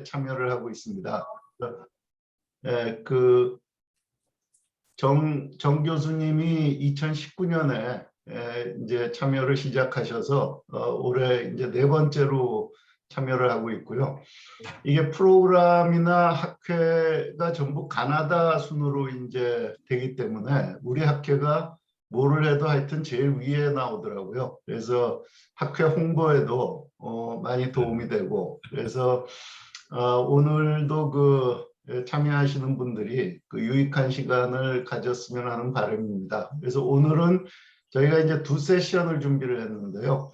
참여를 하고 있습니다. 그 정 교수님이 2019년에 이제 참여를 시작하셔서 올해 이제 4번째로 참여를 하고 있고요. 이게 프로그램이나 학회가 전부 가나다 순으로 이제 되기 때문에 우리 학회가 뭐를 해도 하여튼 제일 위에 나오더라고요. 그래서 학회 홍보에도 많이 도움이 되고, 그래서 오늘도 그 참여하시는 분들이 그 유익한 시간을 가졌으면 하는 바람입니다. 그래서 오늘은 저희가 이제 2세션을 준비를 했는데요.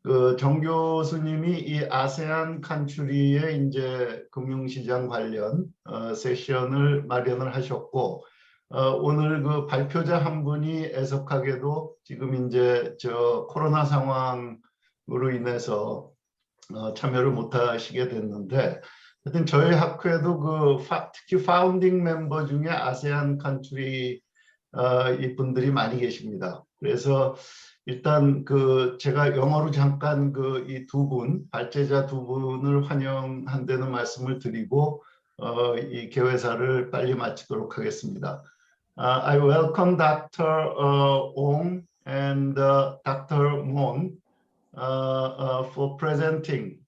그 정 교수님이 이 아세안 칸츄리의 이제 금융시장 관련 세션을 마련을 하셨고, 오늘 그 발표자 한 분이 애석하게도 지금 이제 저 코로나 상황으로 인해서 참여를 못 하시게 됐는데, 하여튼 저희 학회도 그 특히 파운딩 멤버 중에 아세안 칸츄리 이 분들이 많이 계십니다. 그래서 일단 그 제가 영어로 잠깐 그 이 2분 발제자 2분을 환영한다는 말씀을 드리고 이 개회사를 빨리 마치도록 하겠습니다. I welcome Dr. Aung and Dr. Moon for presenting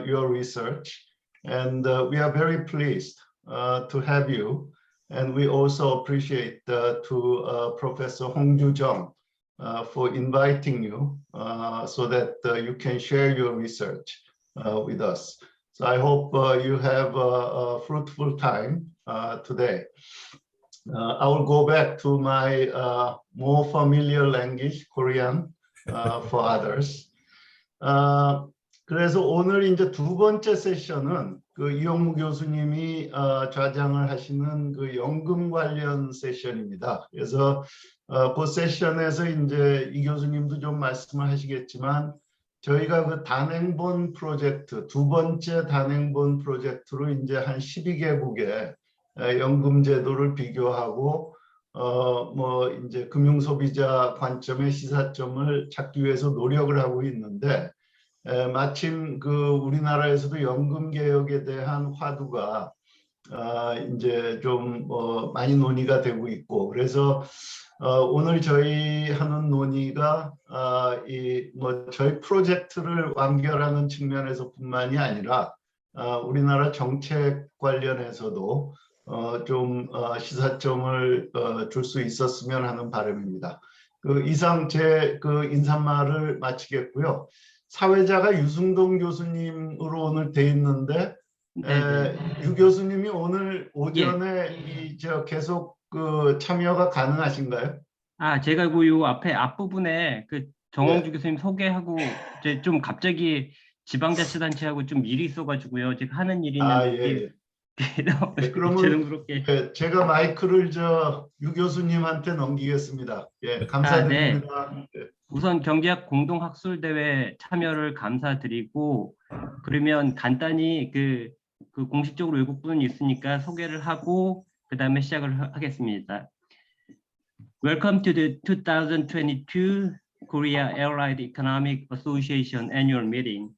your research, and we are very pleased to have you, and we also appreciate to Professor Hongju Jung for inviting you so that you can share your research with us. So I hope you have a fruitful time today. I will go back to my more familiar language, Korean, for others. 그래서 오늘 이제 2번째 세션은 그 이용무 교수님이 좌장을 하시는 그 연금 관련 세션입니다. 그래서 그 세션에서 이제 이 교수님도 좀 말씀을 하시겠지만, 저희가 그 단행본 프로젝트, 2번째 단행본 프로젝트로 이제 한 12개국의 연금 제도를 비교하고 뭐 이제 금융 소비자 관점의 시사점을 찾기 위해서 노력을 하고 있는데, 마침 그 우리나라에서도 연금 개혁에 대한 화두가 이제 좀 많이 논의가 되고 있고, 그래서 오늘 저희 하는 논의가 이 뭐 저희 프로젝트를 완결하는 측면에서뿐만이 아니라 우리나라 정책 관련해서도 좀 시사점을 줄 수 있었으면 하는 바람입니다. 그 이상 제 그 인사말을 마치겠고요. 사회자가 유승동 교수님으로 오늘 돼 있는데, 유 교수님이 오늘 오전에 이 저 계속 그 참여가 가능하신가요? 제가 그 요 앞에 앞부분에 그 정홍주 교수님 소개하고 이제 좀 갑자기 지방자치단체하고 좀 일이 있어가지고요. 제가 하는 일이 있는데 그러면 죄송스럽게 제가 마이크를 유 교수님한테 넘기겠습니다. 감사드립니다. 네. 우선 경제학 공동학술대회 참여를 감사드리고, 그러면 간단히 그 공식적으로 외국 분이 있으니까 소개를 하고 그 다음에 시작을 하겠습니다. Welcome to the 2022 Korea Allied Economic Association annual meeting.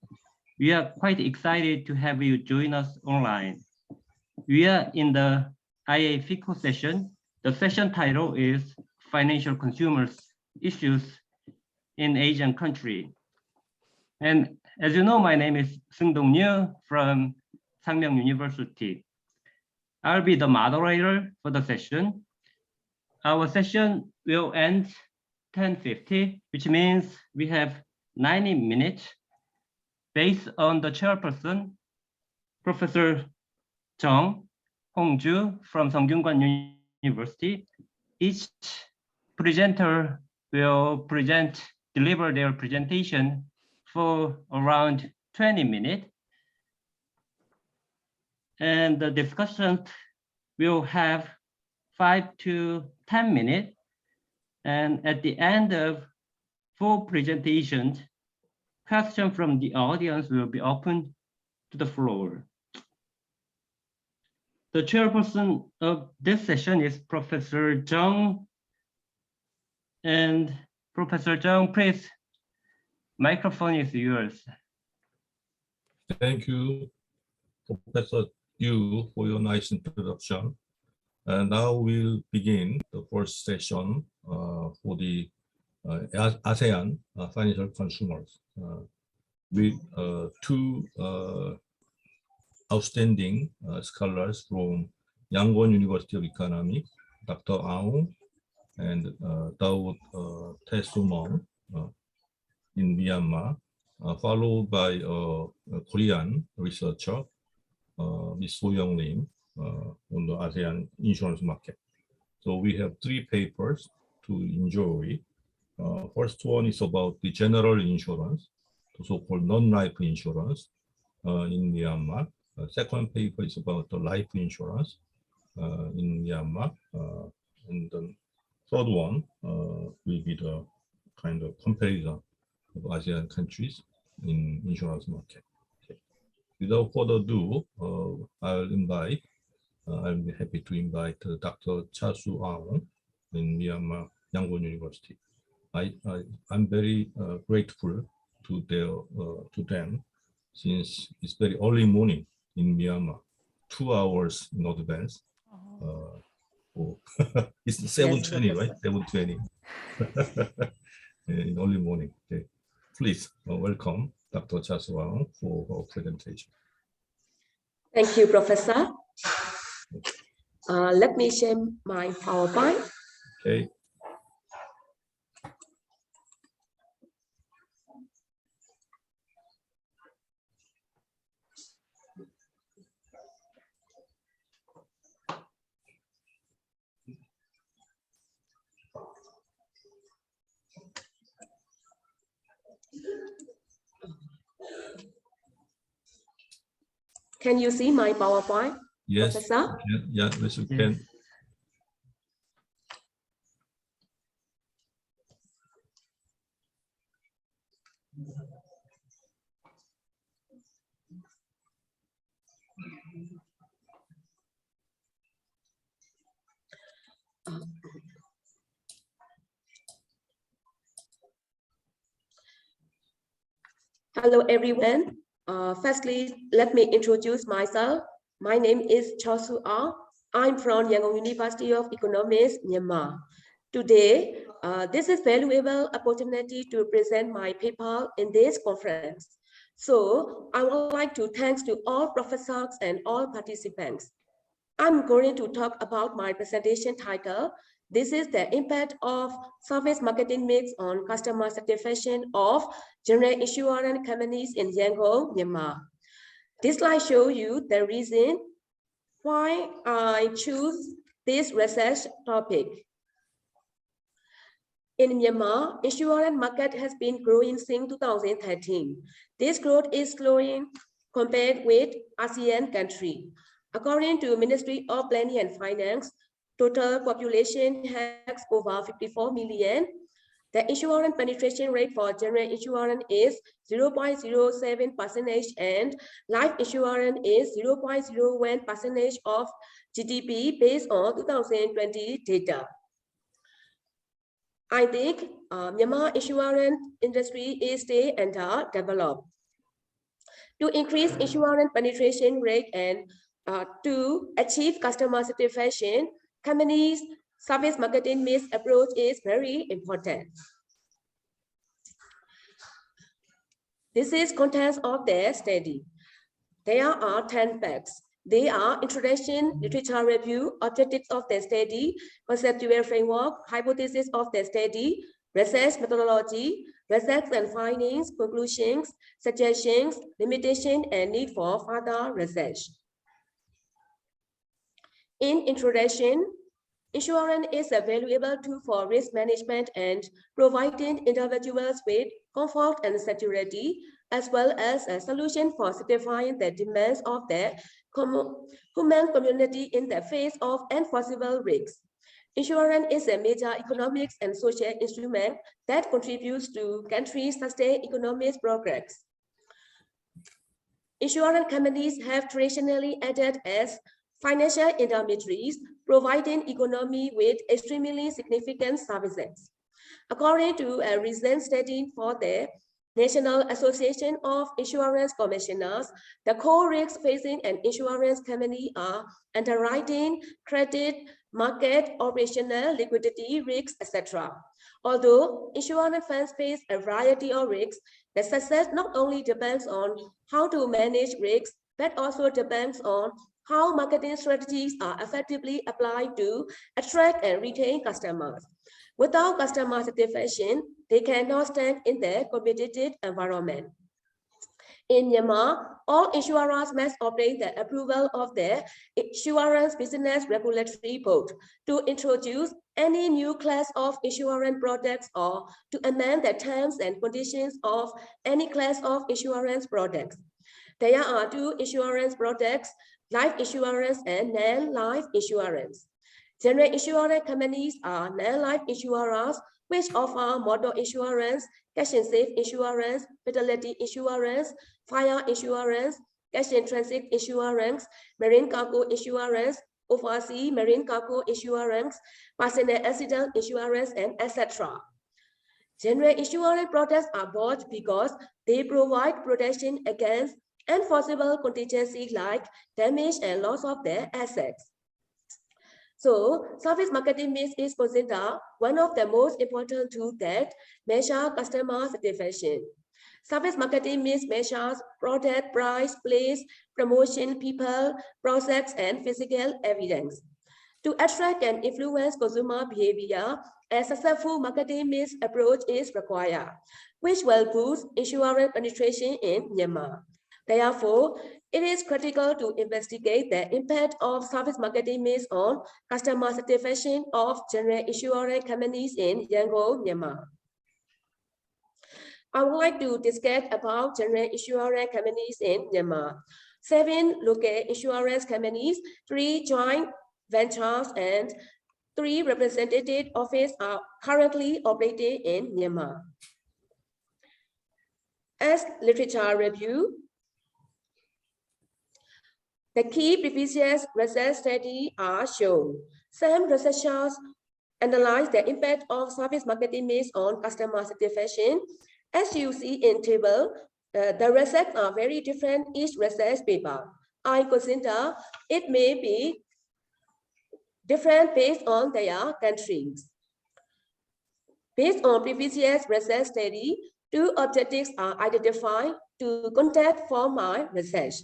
We are quite excited to have you join us online. We are in the IA FICO session. The session title is Financial Consumers Issues in Asian Country. And as you know, my name is Seung-dong Ryu from Sangmyeong University. I'll be the moderator for the session. Our session will end 10:50, which means we have 90 minutes. Based on the chairperson, Professor Chung Hongju from Sungkyunkwan University, each presenter will deliver their presentation for around 20 minutes. And the discussion will have 5 to 10 minutes. And at the end of 4 presentations, questions from the audience will be open to the floor. The chairperson of this session is Professor Chung. And Professor Chung, please, microphone is yours. Thank you. Professor Yu, for your nice introduction. And now we'll begin the first session for the ASEAN financial consumers with two outstanding scholars from Yangon University of Economics, Dr. Aung and Thae in Myanmar, followed by a Korean researcher, Ms. Soyoung on the ASEAN insurance market. So we have three papers to enjoy. First one is about the general insurance, the so-called non-life insurance in Myanmar. Second paper is about the life insurance in Myanmar. And the third one will be the kind of comparison of ASEAN countries in insurance market. Okay. Without further ado, I'll be happy to invite Dr. Aung in Myanmar, Yangon University. I'm very grateful to them since it's very early morning in Myanmar, 2 hours in advance. It's 7:20, right? 7:20 in early morning. Okay. Please welcome Dr. Aung for her presentation. Thank you, Professor. Let me share my PowerPoint. Okay. Can you see my PowerPoint, Yes. Professor? Yeah, yes, you can. Hello, everyone. Firstly, let me introduce myself. My name is Chaw. I'm from Yangon University of Economics, Myanmar. Today, this is valuable opportunity to present my paper in this conference. So I would like to thank to all professors and all participants. I'm going to talk about my presentation title. This is the impact of service marketing mix on customer satisfaction of general insurance companies in Yangon, Myanmar. This slide shows you the reason why I choose this research topic. In Myanmar, insurance market has been growing since 2013. This growth is slowing compared with ASEAN countries. According to Ministry of Planning and Finance, total population has over 54 million. The insurance penetration rate for general insurance is 0.07% and life insurance is 0.01% of GDP based on 2020 data. I think Myanmar insurance industry is still underdeveloped. To increase insurance penetration rate and to achieve customer satisfaction, companies' service marketing mix approach is very important. This is contents of their study. There are 10 facts. They are introduction, literature review, objectives of the study, conceptual framework, hypothesis of the study, research methodology, research and findings, conclusions, suggestions, limitation, and need for further research. In introduction, insurance is a valuable tool for risk management and providing individuals with comfort and security, as well as a solution for satisfying the demands of the human community in the face of enforceable risks. Insurance is a major economic and social instrument that contributes to countries' sustained economic progress. Insurance companies have traditionally acted as financial intermediaries, providing economy with extremely significant services. According to a recent study for the National Association of Insurance Commissioners, the core risks facing an insurance company are underwriting, credit, market, operational, liquidity risks, etc. Although insurance funds face a variety of risks, the success not only depends on how to manage risks, but also depends on how marketing strategies are effectively applied to attract and retain customers. Without customer satisfaction, they cannot stand in their competitive environment. In Myanmar, all insurers must obtain the approval of the Insurance Business Regulatory Board to introduce any new class of insurance products or to amend the terms and conditions of any class of insurance products. There are two insurance products, life insurance and non-life insurance. General insurance companies are non-life insurers which offer motor insurance, cash and safe insurance, fatality insurance, fire insurance, cash and transit insurance, marine cargo insurance, overseas marine cargo insurance, passenger accident insurance, and etc. General insurance products are bought because they provide protection against enforceable contingencies like damage and loss of their assets. So, service marketing mix is considered one of the most important tools that measure customer satisfaction. Service marketing mix measures product, price, place, promotion, people, process, and physical evidence. To attract and influence consumer behavior, a successful marketing mix approach is required, which will boost insurance penetration in Myanmar. Therefore, it is critical to investigate the impact of service marketing mix on customer satisfaction of general insurance companies in Yangon, Myanmar. I would like to discuss about general insurance companies in Myanmar. 7 local insurance companies, 3 joint ventures, and 3 representative offices are currently operating in Myanmar. As literature review, the key previous research studies are shown. Some researchers analyze the impact of service marketing mix on customer satisfaction. As you see in table, the results are very different each research paper. I consider it may be different based on their countries. Based on previous research study, 2 objectives are identified to conduct for my research.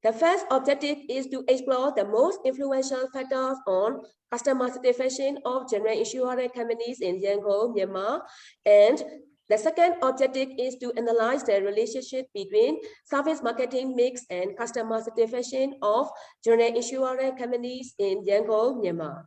The first objective is to explore the most influential factors on customer satisfaction of general insurance companies in Yangon, Myanmar. And the second objective is to analyze the relationship between service marketing mix and customer satisfaction of general insurance companies in Yangon, Myanmar.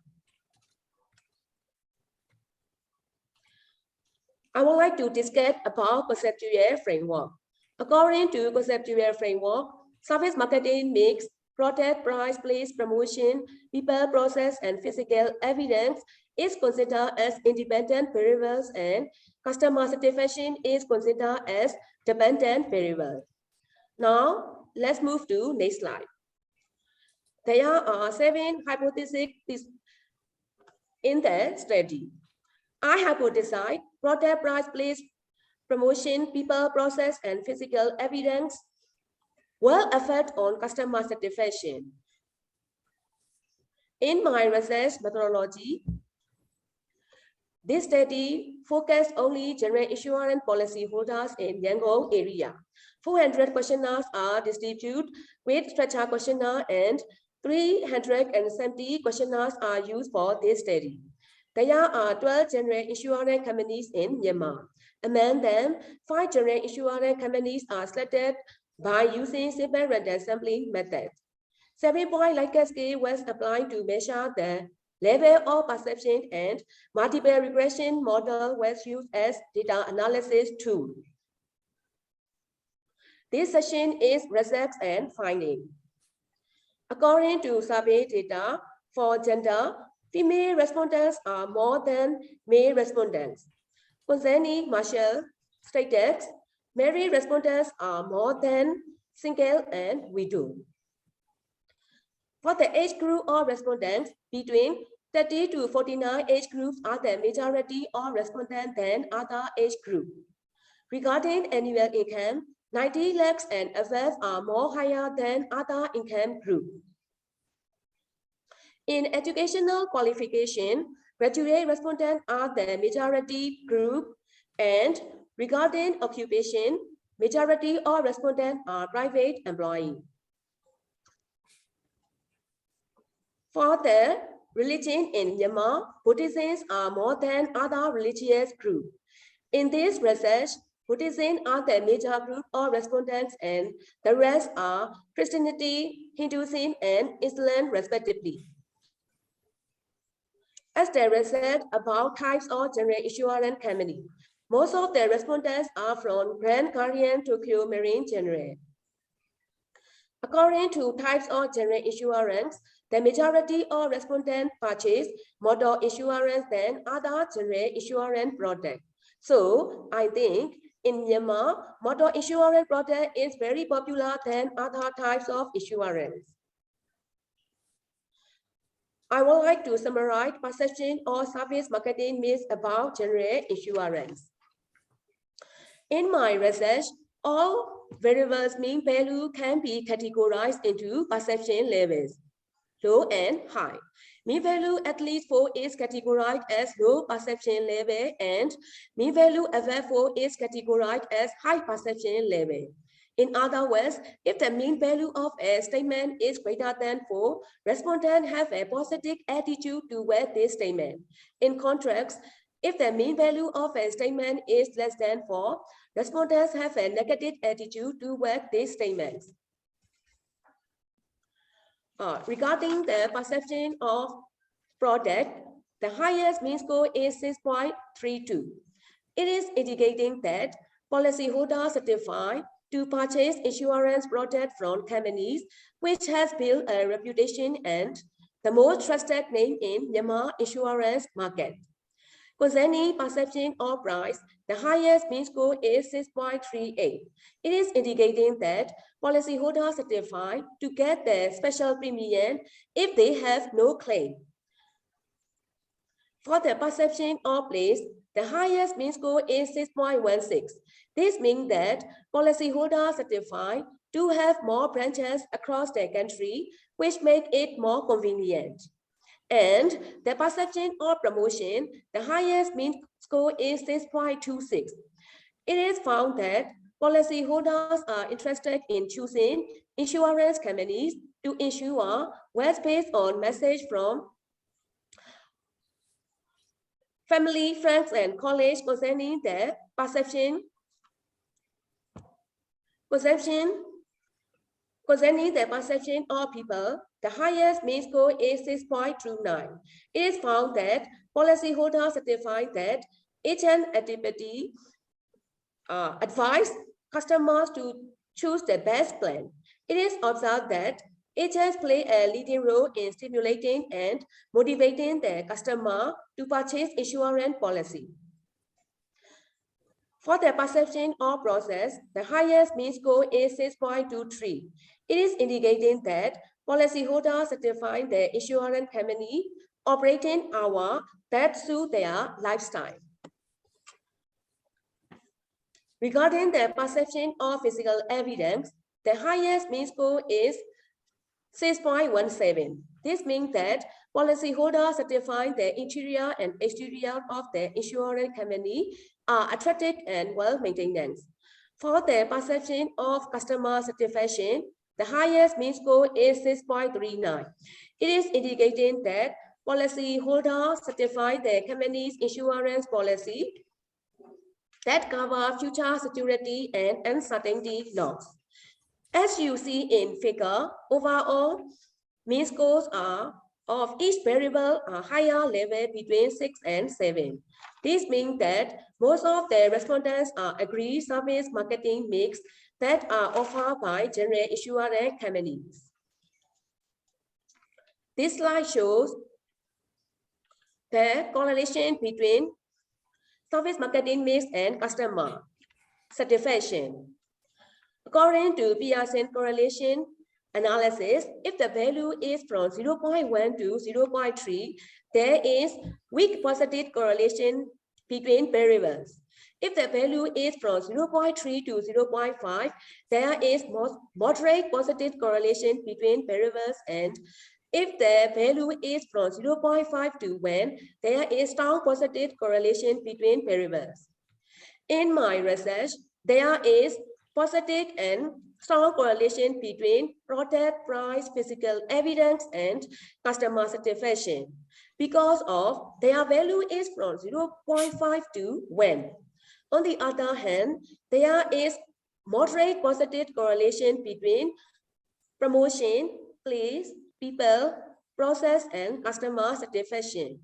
I would like to discuss about conceptual framework. According to conceptual framework, service marketing mix, product, price, place, promotion, people, process, and physical evidence is considered as independent variables, and customer satisfaction is considered as dependent variable. Now, let's move to next slide. There are 7 hypotheses in the study. I hypothesize product, price, place, promotion, people, process, and physical evidence will affect on customer satisfaction. In my research methodology, this study focused only general insurance policyholders in Yangon area. 400 questionnaires are distributed with structured questionnaire, and 370 questionnaires are used for this study. There are 12 general insurance companies in Myanmar. Among them, 5 general insurance companies are selected by using simple random sampling method. 7-point Likert scale was applied to measure the level of perception, and multiple regression model was used as data analysis tool. This session is results and finding. According to survey data, for gender, female respondents are more than male respondents. Concerning martial status, married respondents are more than single and widow. For the age group of respondents between 30 to 49 age groups are the majority of respondents than other age groups. Regarding annual income, 90 lakhs and above are more higher than other income group. In educational qualification, graduate respondents are the majority group, and regarding occupation, majority of respondents are private employees. For the religion in Myanmar, Buddhisms are more than other religious groups. In this research, Buddhism are the major group of respondents and the rest are Christianity, Hinduism, and Islam respectively. As the research about types of general insurance company, most of the respondents are from Grand Guardian Tokyo Marine General. According to types of general insurance, the majority of respondents purchase motor insurance than other general insurance products. So I think in Myanmar, motor insurance product is very popular than other types of insurance. I would like to summarize perception or service marketing myths about general insurance. In my research, all variables mean value can be categorized into perception levels, low and high. Mean value at least 4 is categorized as low perception level and mean value above 4 is categorized as high perception level. In other words, if the mean value of a statement is greater than 4, respondents have a positive attitude toward this statement. In contrast, if the mean value of a statement is less than 4, respondents have a negative attitude toward these statements. Regarding the perception of product, the highest mean score is 6.32. It is indicating that policyholders certified to purchase insurance products from companies which has built a reputation and the most trusted name in Myanmar insurance market. Concerning perception of price, the highest mean score is 6.38. It is indicating that policyholders certified to get the special premium if they have no claim. For the perception of place, the highest mean score is 6.16. This means that policyholders certified to have more branches across the country, which make it more convenient. And the perception of promotion, the highest mean score is 6.26. It is found that policyholders are interested in choosing insurance companies to insure was based on message from family, friends, and colleagues concerning the perception of people. The highest mean score is 6.29. It is found that policyholders certified that agent activity advise customers to choose the best plan. It is observed that agents play a leading role in stimulating and motivating the customer to purchase insurance policy. For the perception of process, the highest mean score is 6.23. It is indicating that policyholders certify the insurance company operating hours that suit their lifestyle. Regarding the perception of physical evidence, the highest mean score is 6.17. This means that policyholders certify the interior and exterior of the insurance company are attractive and well maintained. For the perception of customer satisfaction, the highest mean score is 6.39. It is indicating that policyholders certify the company's insurance policy that cover future security and uncertainty loss. As you see in figure, overall mean scores are of each variable are higher level between 6 and 7. This means that most of the respondents are agree service marketing mix that are offered by general insurance companies. This slide shows the correlation between service marketing mix and customer satisfaction. According to Pearson correlation analysis, if the value is from 0.1 to 0.3, there is weak positive correlation between variables. If the value is from 0.3 to 0.5, there is moderate positive correlation between variables, and if the value is from 0.5 to 1, there is strong positive correlation between variables. In my research, there is positive and strong correlation between product price, physical evidence, and customer satisfaction because of their value is from 0.5 to 1. On the other hand, there is moderate positive correlation between promotion, place, people, process, and customer satisfaction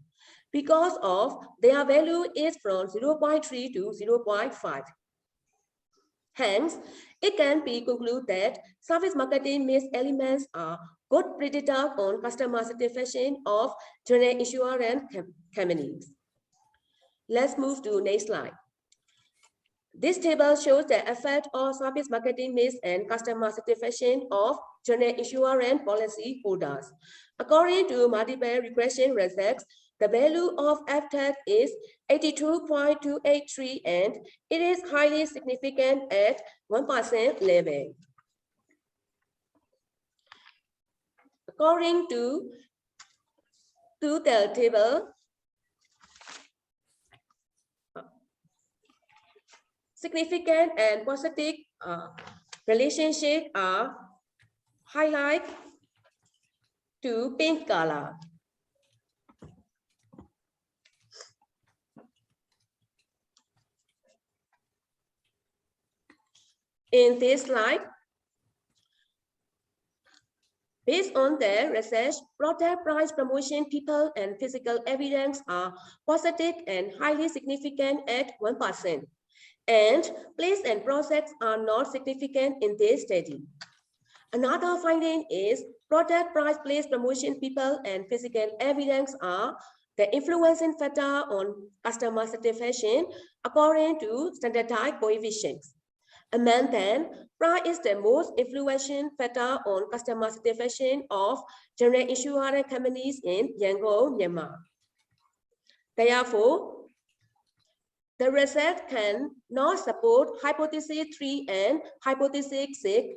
because of their value is from 0.3 to 0.5. Hence, it can be concluded that service marketing mix elements are good predictor on customer satisfaction of general insurance companies. Let's move to next slide. This table shows the effect of service marketing mix and customer satisfaction of general insurance policy holders. According to multiple regression results, the value of FTAG is 82.283 and it is highly significant at 1% level. According to the table, significant and positive relationships are highlighted to pink color. In this slide, based on the research, product price promotion, people, and physical evidence are positive and highly significant at 1%. And place and process are not significant in this study. Another finding is product price, place, promotion, people, and physical evidence are the influencing factor on customer satisfaction according to standardized coefficients. Among them, price is the most influential factor on customer satisfaction of general insurance companies in Yangon, Myanmar. Therefore, the research cannot support hypothesis 3 and hypothesis 6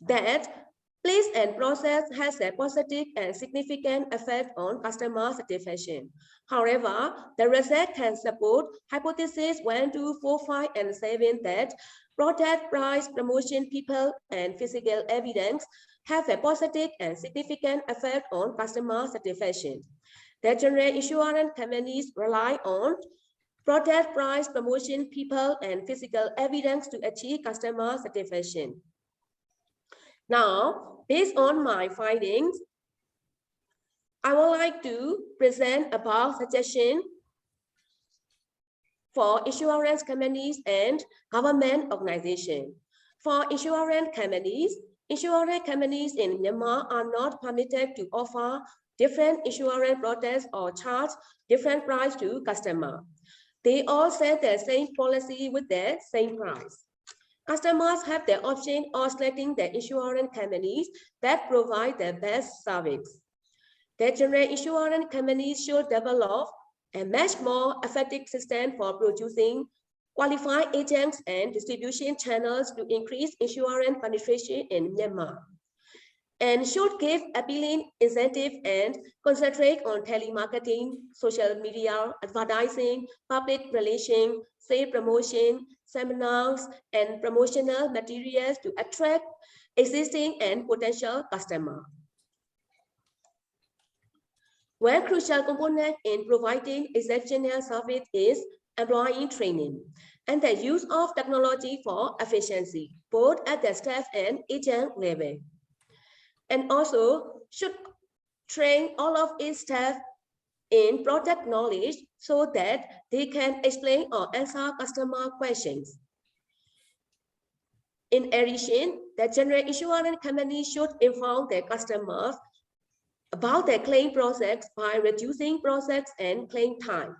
that place and process has a positive and significant effect on customer satisfaction. However, the research can support hypothesis 1, 2, 4, 5, and 7 that product price, promotion, people, and physical evidence have a positive and significant effect on customer satisfaction. The general insurance companies rely on product price, promotion, people, and physical evidence to achieve customer satisfaction. Now, based on my findings, I would like to present about suggestions for insurance companies and government organizations. For insurance companies in Myanmar are not permitted to offer different insurance products or charge different price to customers. They all set the same policy with the same price. Customers have the option of selecting the insurance companies that provide the best service. The general insurance companies should develop a much more effective system for producing qualified agents and distribution channels to increase insurance penetration in Myanmar, and should give appealing incentive and concentrate on telemarketing, social media, advertising, public relations, sales promotion, seminars, and promotional materials to attract existing and potential customers. One crucial component in providing exceptional service is employee training and the use of technology for efficiency, both at the staff and agent level. And also should train all of its staff in product knowledge so that they can explain or answer customer questions. In addition, the general insurance company should inform their customers about the claim process by reducing process and claim time.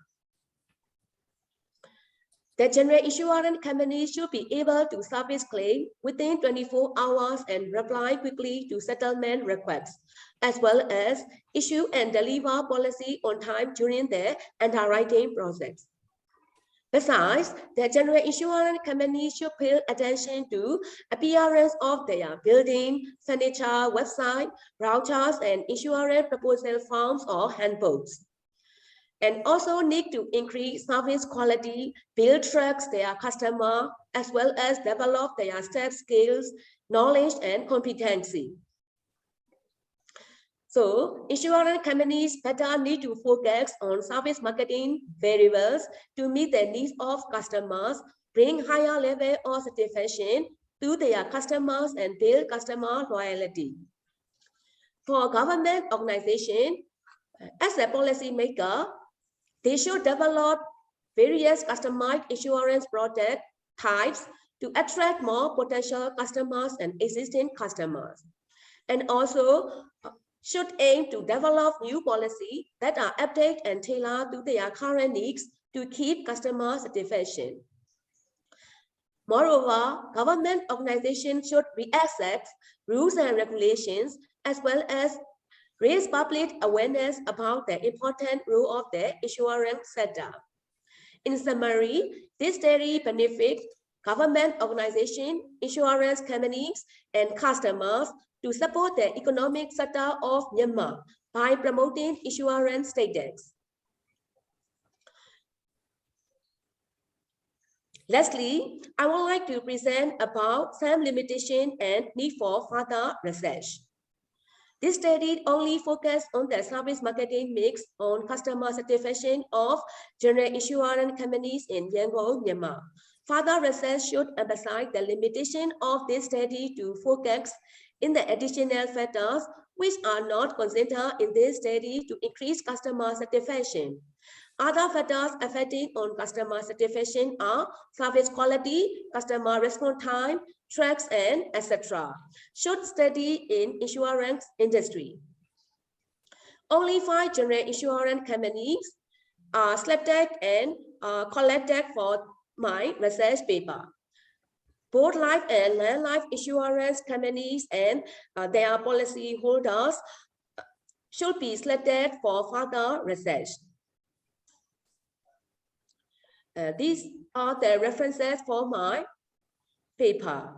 The general insurance company should be able to service claim within 24 hours and reply quickly to settlement requests, as well as issue and deliver policy on time during the underwriting process. Besides, the general insurance companies should pay attention to appearance of their building, furniture, website, routers, and insurance proposal forms or handbooks. And also need to increase service quality, build trust their customer, as well as develop their staff skills, knowledge, and competency. So insurance companies better need to focus on service marketing variables to meet the needs of customers, bring higher level of satisfaction to their customers, and build customer loyalty. For government organizations, as a policymaker, they should develop various customized insurance product types to attract more potential customers and existing customers. And also should aim to develop new policies that are updated and tailored to their current needs to keep customer satisfaction. Moreover, government organizations should react rules and regulations as well as raise public awareness about the important role of the insurance sector. In summary, this study benefits government organizations, insurance companies, and customers to support the economic sector of Myanmar by promoting insurance status. Lastly, I would like to present about some limitation and need for further research. This study only focused on the service marketing mix on customer satisfaction of general insurance companies in Yangon, Myanmar. Further research should emphasize the limitation of this study to focus in the additional factors which are not considered in this study to increase customer satisfaction. Other factors affecting on customer satisfaction are service quality, customer response time, tracks, and etc. Should study in insurance industry. Only 5 general insurance companies are selected and collected for my research paper. Both life and non-life insurance companies and their policy holders should be selected for further research. These are the references for my paper.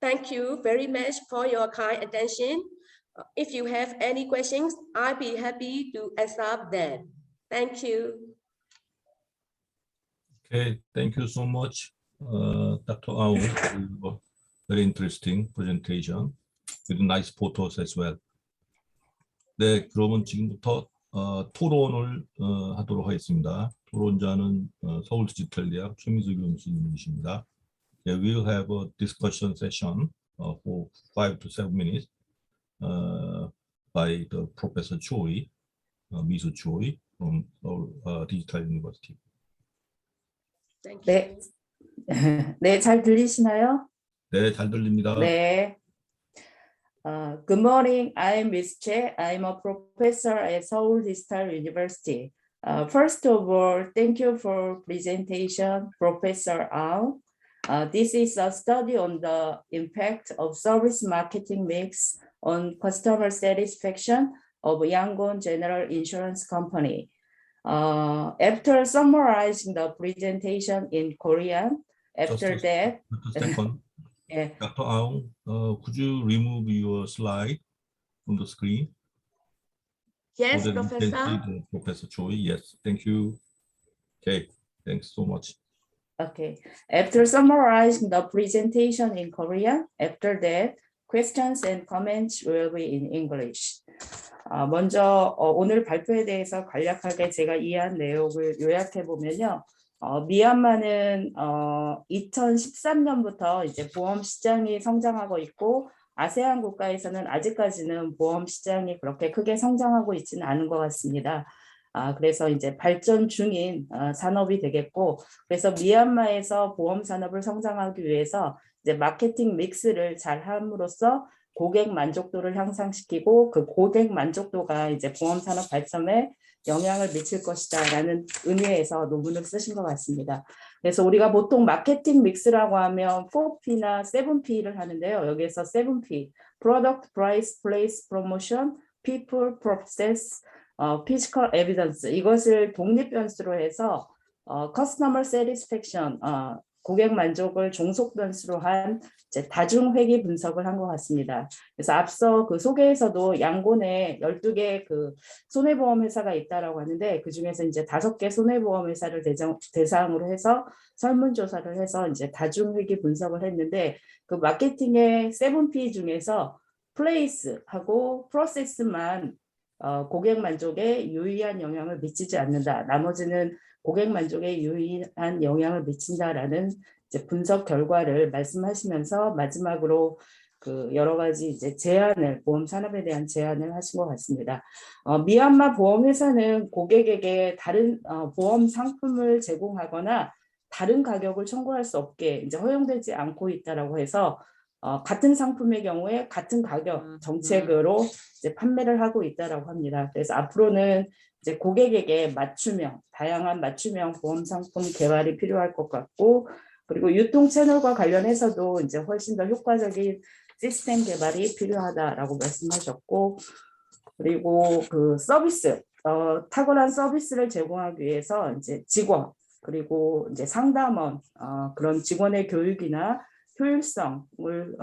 Thank you very much for your kind attention. If you have any questions, I'll be happy to answer them. Thank you. Okay, thank you so much, Dr. Aung, for very interesting presentation with nice photos as well. 네, 그러면 지금부터 토론을 하도록 하겠습니다. 토론자는 서울 디지털대학 최미수 교수님이십니다. Yeah, we'll have a discussion session for 5 to 7 minutes by the Professor Choi, Misu Choi from Seoul Digital University. 네, 네, 잘 들리시나요? 네, 잘 들립니다. 네. Good morning. I'm Ms. Chae. I'm a professor at Seoul Digital University. First of all, thank you for presentation, Professor Aung. This is a study on the impact of service marketing mix on customer satisfaction of Yangon General Insurance Company. After summarizing the presentation in Korean, after that, Just a second. yeah. Dr. Aung, could you remove your slide from the screen? Yes, so that we can see Professor. the Professor Choi. Yes, thank you. Okay, thanks so much. Okay. After summarizing the presentation in Korean, after that, questions and comments will be in English. 먼저 오늘 발표에 대해서 간략하게 제가 이해한 내용을 요약해 보면요. 미얀마는 2013년부터 이제 보험 시장이 성장하고 있고 아세안 국가에서는 아직까지는 보험 시장이 그렇게 크게 성장하고 있지는 않은 것 같습니다. 그래서 이제 발전 중인 산업이 되겠고, 그래서 미얀마에서 보험 산업을 성장하기 위해서 이제 마케팅 믹스를 잘 함으로써 고객 만족도를 향상시키고 그 고객 만족도가 이제 보험 산업 발전에 영향을 미칠 것이다라는 의미에서 논문을 쓰신 것 같습니다. 그래서 우리가 보통 마케팅 믹스라고 하면 4P나 7P를 하는데요. 여기에서 7P, Product, Price, Place, Promotion, people, process, physical evidence 이것을 독립 변수로 해서 customer satisfaction 고객 만족을 종속 변수로 한 이제 다중 회귀 분석을 한 것 같습니다. 그래서 앞서 그 소개에서도 양곤에 12개 그 손해보험 회사가 있다라고 하는데 그 중에서 이제 5개 손해보험 회사를 대상으로 해서 설문조사를 해서 이제 다중 회귀 분석을 했는데 그 마케팅의 7P 중에서 place하고 process만 고객 만족에 유의한 영향을 미치지 않는다. 나머지는 고객 만족에 유의한 영향을 미친다라는 이제 분석 결과를 말씀하시면서 마지막으로 그 여러 가지 이제 제안을 보험 산업에 대한 제안을 하신 것 같습니다. 미얀마 보험회사는 고객에게 다른 보험 상품을 제공하거나 다른 가격을 청구할 수 없게 이제 허용되지 않고 있다라고 해서 같은 상품의 경우에 같은 가격 정책으로 이제 판매를 하고 있다라고 합니다. 그래서 앞으로는 이제 고객에게 맞춤형, 다양한 맞춤형 보험 상품 개발이 필요할 것 같고, 그리고 유통 채널과 관련해서도 이제 훨씬 더 효과적인 시스템 개발이 필요하다라고 말씀하셨고, 그리고 그 서비스, 탁월한 서비스를 제공하기 위해서 이제 직원, 그리고 이제 상담원, 그런 직원의 교육이나 효율성을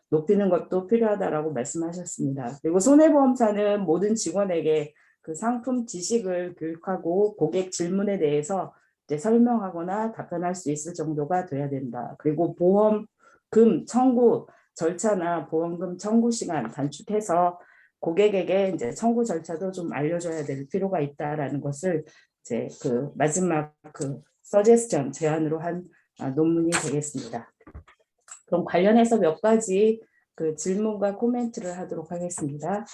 높이는 것도 필요하다라고 말씀하셨습니다. 그리고 손해보험사는 모든 직원에게 그 상품 지식을 교육하고 고객 질문에 대해서 이제 설명하거나 답변할 수 있을 정도가 돼야 된다. 그리고 보험금 청구 절차나 보험금 청구 시간 단축해서 고객에게 이제 청구 절차도 좀 알려줘야 될 필요가 있다라는 것을 이제 그 마지막 그 서제스션 제안으로 한 논문이 되겠습니다. 그럼 관련해서 몇 가지 그 질문과 코멘트를 하도록 하겠습니다.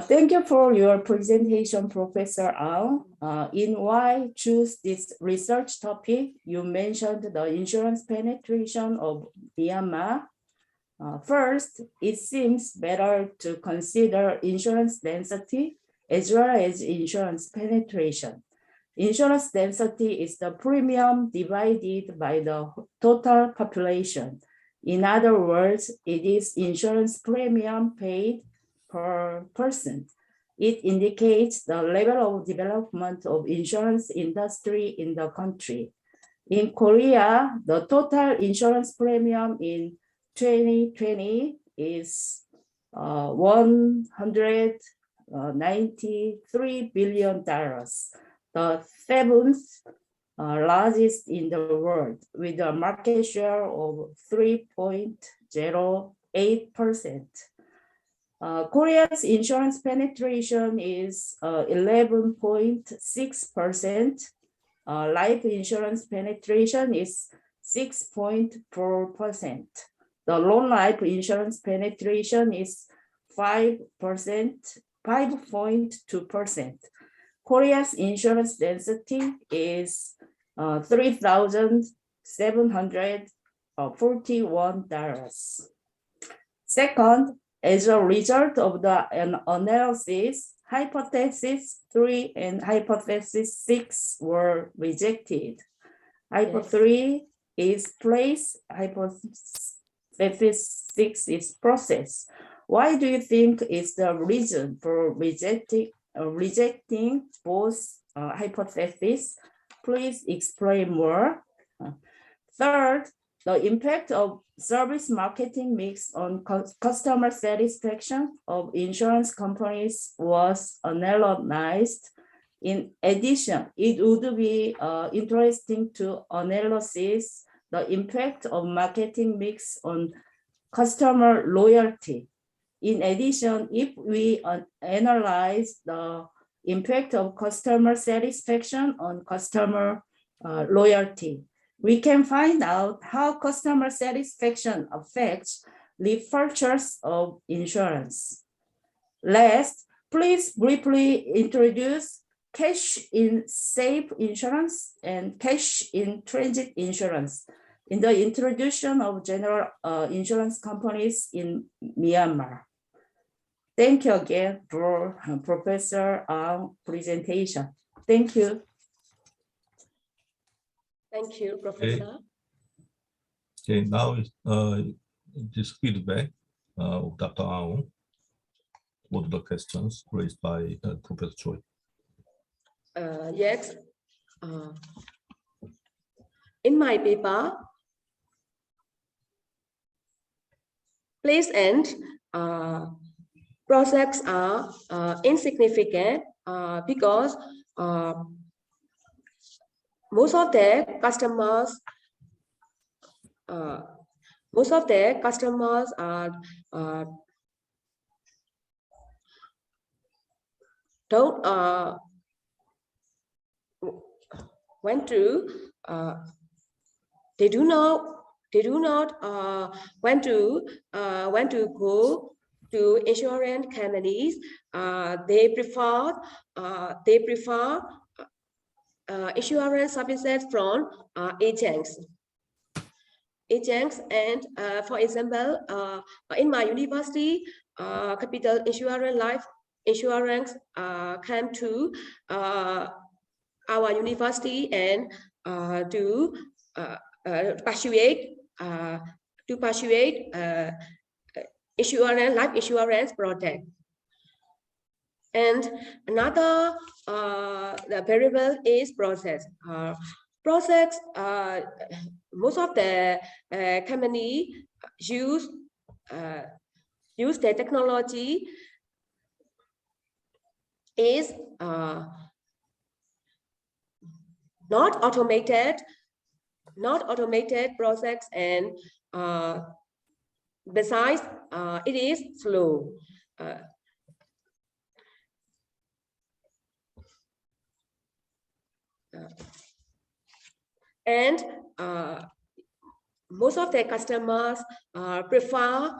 Thank you for your presentation, Professor Aung. In why choose this research topic, you mentioned the insurance penetration of Myanmar. First, it seems better to consider insurance density as well as insurance penetration. Insurance density is the premium divided by the total population. In other words, it is insurance premium paid per person. It indicates the level of development of insurance industry in the country. In Korea, the total insurance premium in 2020 is $193 billion, the seventh largest in the world, with a market share of 3.08%. Korea's insurance penetration is 11.6%. Life insurance penetration is 6.4%. The non-life insurance penetration is 5.2%. Korea's insurance density is $3,741. Second, as a result of the analysis, hypothesis 3 and hypothesis 6 were rejected. Hypothesis 3 is place, hypothesis 6 is process. Why do you think is the reason for rejecting both hypotheses? Please explain more. Third, the impact of service marketing mix on customer satisfaction of insurance companies was analyzed. In addition, it would be interesting to analyze the impact of marketing mix on customer loyalty. In addition, if we analyze the impact of customer satisfaction on customer loyalty, we can find out how customer satisfaction affects the purchase of insurance. Last, please briefly introduce cash in safe insurance and cash in transit insurance in the introduction of general insurance companies in Myanmar. Thank you again for Professor Aung's presentation. Thank you. Thank you, Professor. Okay, now this feedback of Dr. Aung. what are the questions raised by Professor Choi? Yes. In my paper, place and projects are insignificant because most of their customers don't want to they do not want to go to insurance companies. They prefer insurance services from agents. And for example, in my university, capital insurance, life insurance came to our university and to persuade insurance, life insurance product. And another the variable is process. Process, most of the company use the technology is not automated process, and besides it is slow. And most of the customers prefer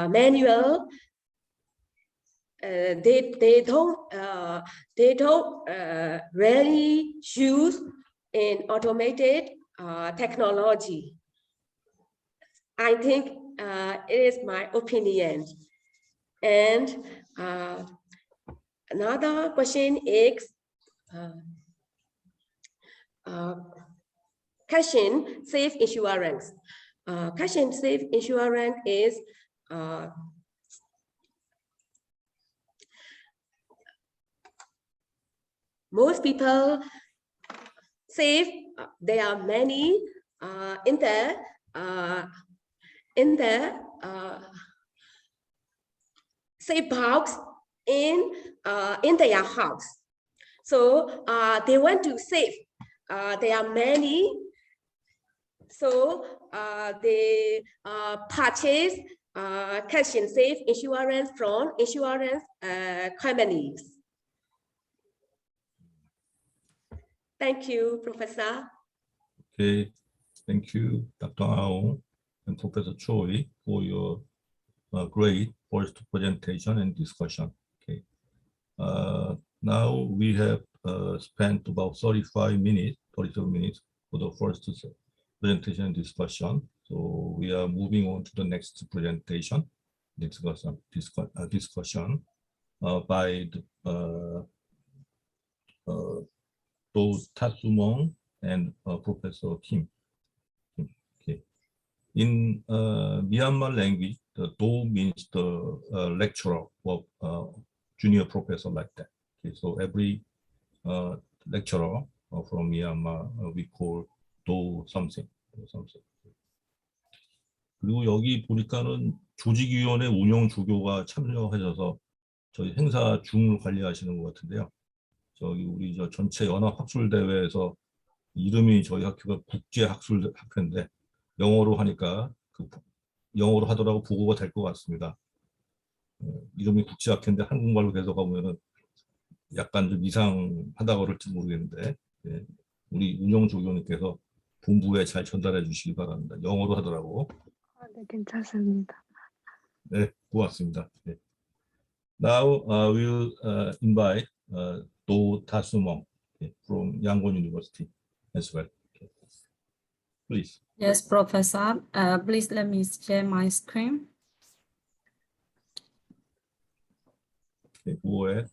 manual. They don't really use in automated technology. I think it is my opinion. And another question is cash in safe insurance. Cash in safe insurance is most people save. There are many in the safe box in their house. So they want to save. There are many. So they purchase cash and safe insurance from insurance companies. Thank you, Professor. Okay, thank you, Dr. Aung and Professor Choi, for your great first presentation and discussion. Okay, now we have spent about 37 minutes for the first presentation and discussion. So we are moving on to the next presentation, discussion by Do Tasumong and Professor Kim. Okay. In Myanmar language, the Do means the lecturer or junior professor, like that. Okay, so every lecturer from Myanmar we call Do something. 그리고 여기 보니까는 조직위원회 운영 조교가 참여하셔서 저희 행사 중을 관리하시는 것 같은데요. 저기 우리 저 전체 연합 학술 대회에서 이름이 저희 학교가 국제 학술 학회인데 영어로 하니까 영어로 하더라도 보고가 될 것 같습니다. 이름이 국제 학회인데 한국말로 계속 가보면은 약간 좀 이상하다고 그럴지 모르겠는데 우리 운영 조교님께서 본부에 잘 전달해 주시기 바랍니다. 영어로 하더라고. 네, 괜찮습니다. 네, 고맙습니다. 네. Now we'll invite Do Tasumong from Yangon University as well. Okay. Please. Yes, Professor. Please let me share my screen. Okay, go ahead.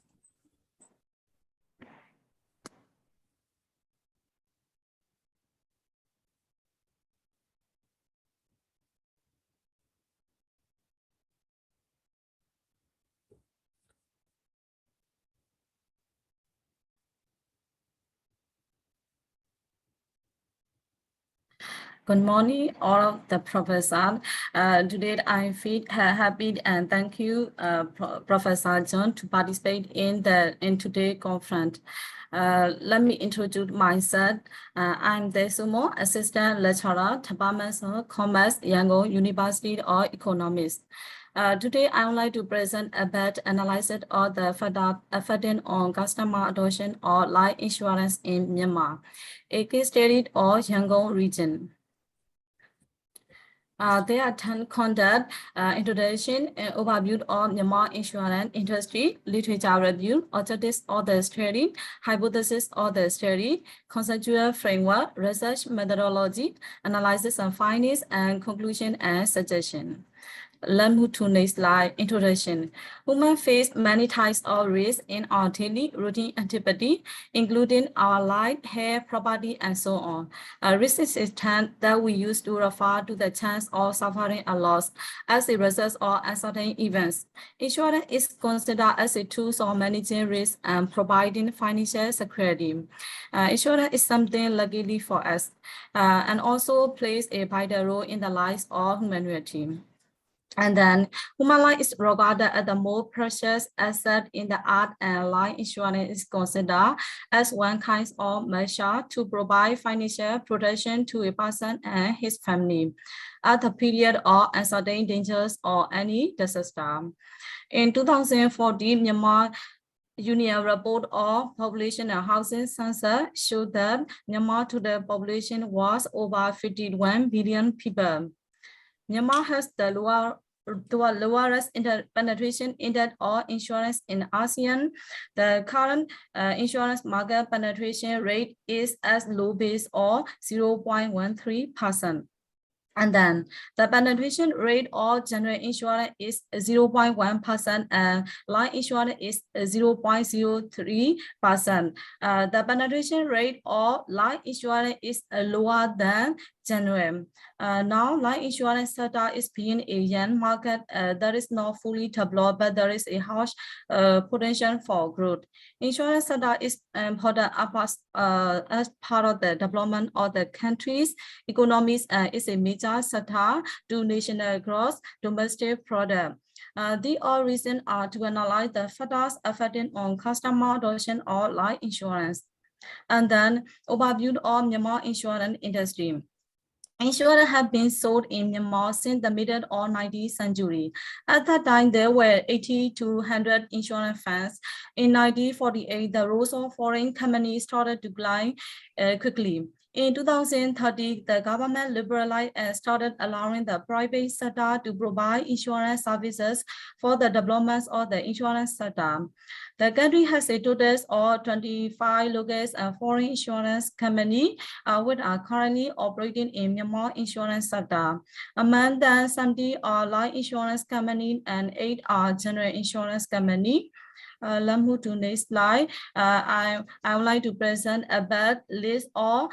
Good morning, all of the professors. Today I feel happy and thank you, Professor John, to participate in today's conference. Let me introduce myself. I'm Thae Sumo, Assistant Lecturer, Department of Commerce, Yangon University of Economics. Today, I would like to present about analysis of the effect on customer adoption of life insurance in Myanmar, a case study of Yangon region. There are 10 conduct, introduction and overview of Myanmar insurance industry, literature review, objectives of the study, hypothesis of the study, conceptual framework, research methodology, analysis and findings, and conclusion and suggestion. Let's move to next slide. Introduction. Women face many types of risks in our daily routine activity, including our life, hair, property, and so on. Risk is a term that we use to refer to the chance of suffering a loss as a result of uncertain events. Insurance is considered as a tool of managing risk and providing financial security. Insurance is something luckily for us and also plays a vital role in the lives of humanity. And then human life is regarded as the most precious asset in the art, and life insurance is considered as one kind of measure to provide financial protection to a person and his family at the period of uncertain dangers or any disaster. In 2014, Myanmar Univ report of population and housing census showed that Myanmar total population was over 51 billion people. Myanmar has the lowest penetration index of insurance in ASEAN. The current insurance market penetration rate is as low as 0.13%. And then the penetration rate of general insurance is 0.1% and life insurance is 0.03%. The penetration rate of life insurance is lower than general. Now, life insurance sector is being a young market that is not fully developed, but there is a huge potential for growth. Insurance sector is important as part of the development of the country's economies and is a major sector to national gross domestic product. The all reasons are to analyze the factors affecting on customer adoption of life insurance. And then overview of Myanmar insurance industry. Insurance have been sold in Myanmar since the middle of 19th century. At that time, there were 80 to 100 insurance funds. In 1948, the roles of foreign companies started to decline quickly. In 2013, the government liberalized and started allowing the private sector to provide insurance services for the development of the insurance sector. The country has a total of 25 local and foreign insurance companies which are currently operating in Myanmar insurance sector. Among them, 70 are life insurance companies and 8 are general insurance companies. Let's move to next slide. I would like to present about list of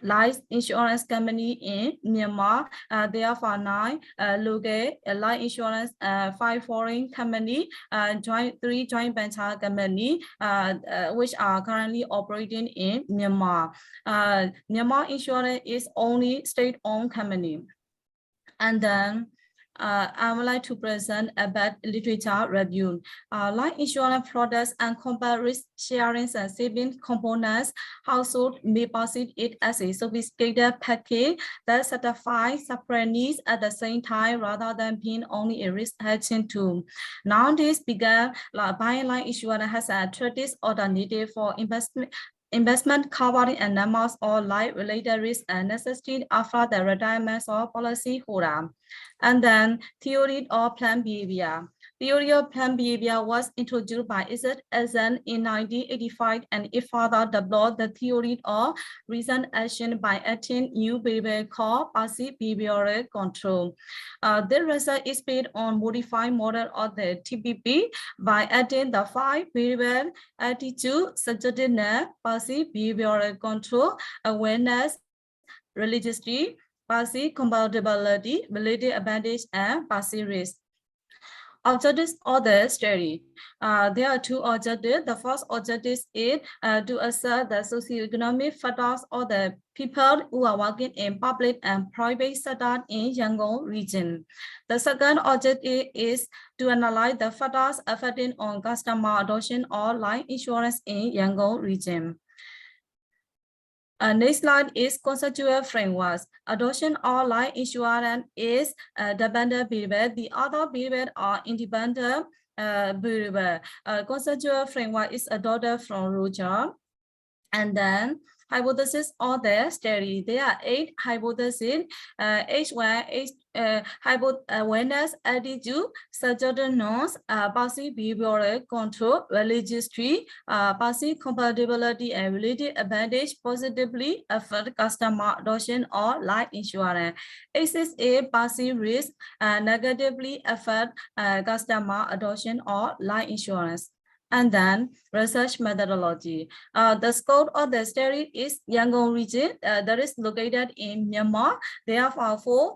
life insurance company in Myanmar. There are 9 local life insurance, 5 foreign company, 3 joint venture company, which are currently operating in Myanmar. Myanmar Insurance is only state-owned company. And then I would like to present about literature review. Life insurance products encompass risk sharing and saving components. Household may perceive it as a sophisticated package that satisfies separate needs at the same time rather than being only a risk hedging tool. Nowadays, buying life insurance has an attractive alternative for investment covering a number of life-related risks and necessity after the retirement of policyholder. And then theory of planned behavior. Theory of planned behavior was introduced by ASEAN in 1985, and it further developed the theory of reasoned action by adding new behavior called passive behavioral control. The result is based on modified model of the TPP by adding the 5 behavioral attitude, suggestiveness, passive behavioral control, awareness, religiosity, passive compatibility, related advantage, and passive risk. objectives of the study. There are two objectives. The first objective is to assess the socioeconomic factors of the people who are working in public and private sector in Yangon region. The second objective is to analyze the factors affecting on customer adoption of life insurance in Yangon region. Next slide is conceptual frameworks. Adoption of life insurance is a dependent variable. The other variables are independent variable. Conceptual framework is adopted from Roger. And then hypothesis of the study. There are 8 hypotheses. H1, awareness, attitude, suggested norms, passive behavioral control, religious tree, passive compatibility and related advantage positively affect customer adoption or life insurance. Axis A, passive risk, negatively affect customer adoption or life insurance. And then research methodology. The scope of the study is Yangon region that is located in Myanmar. There are 4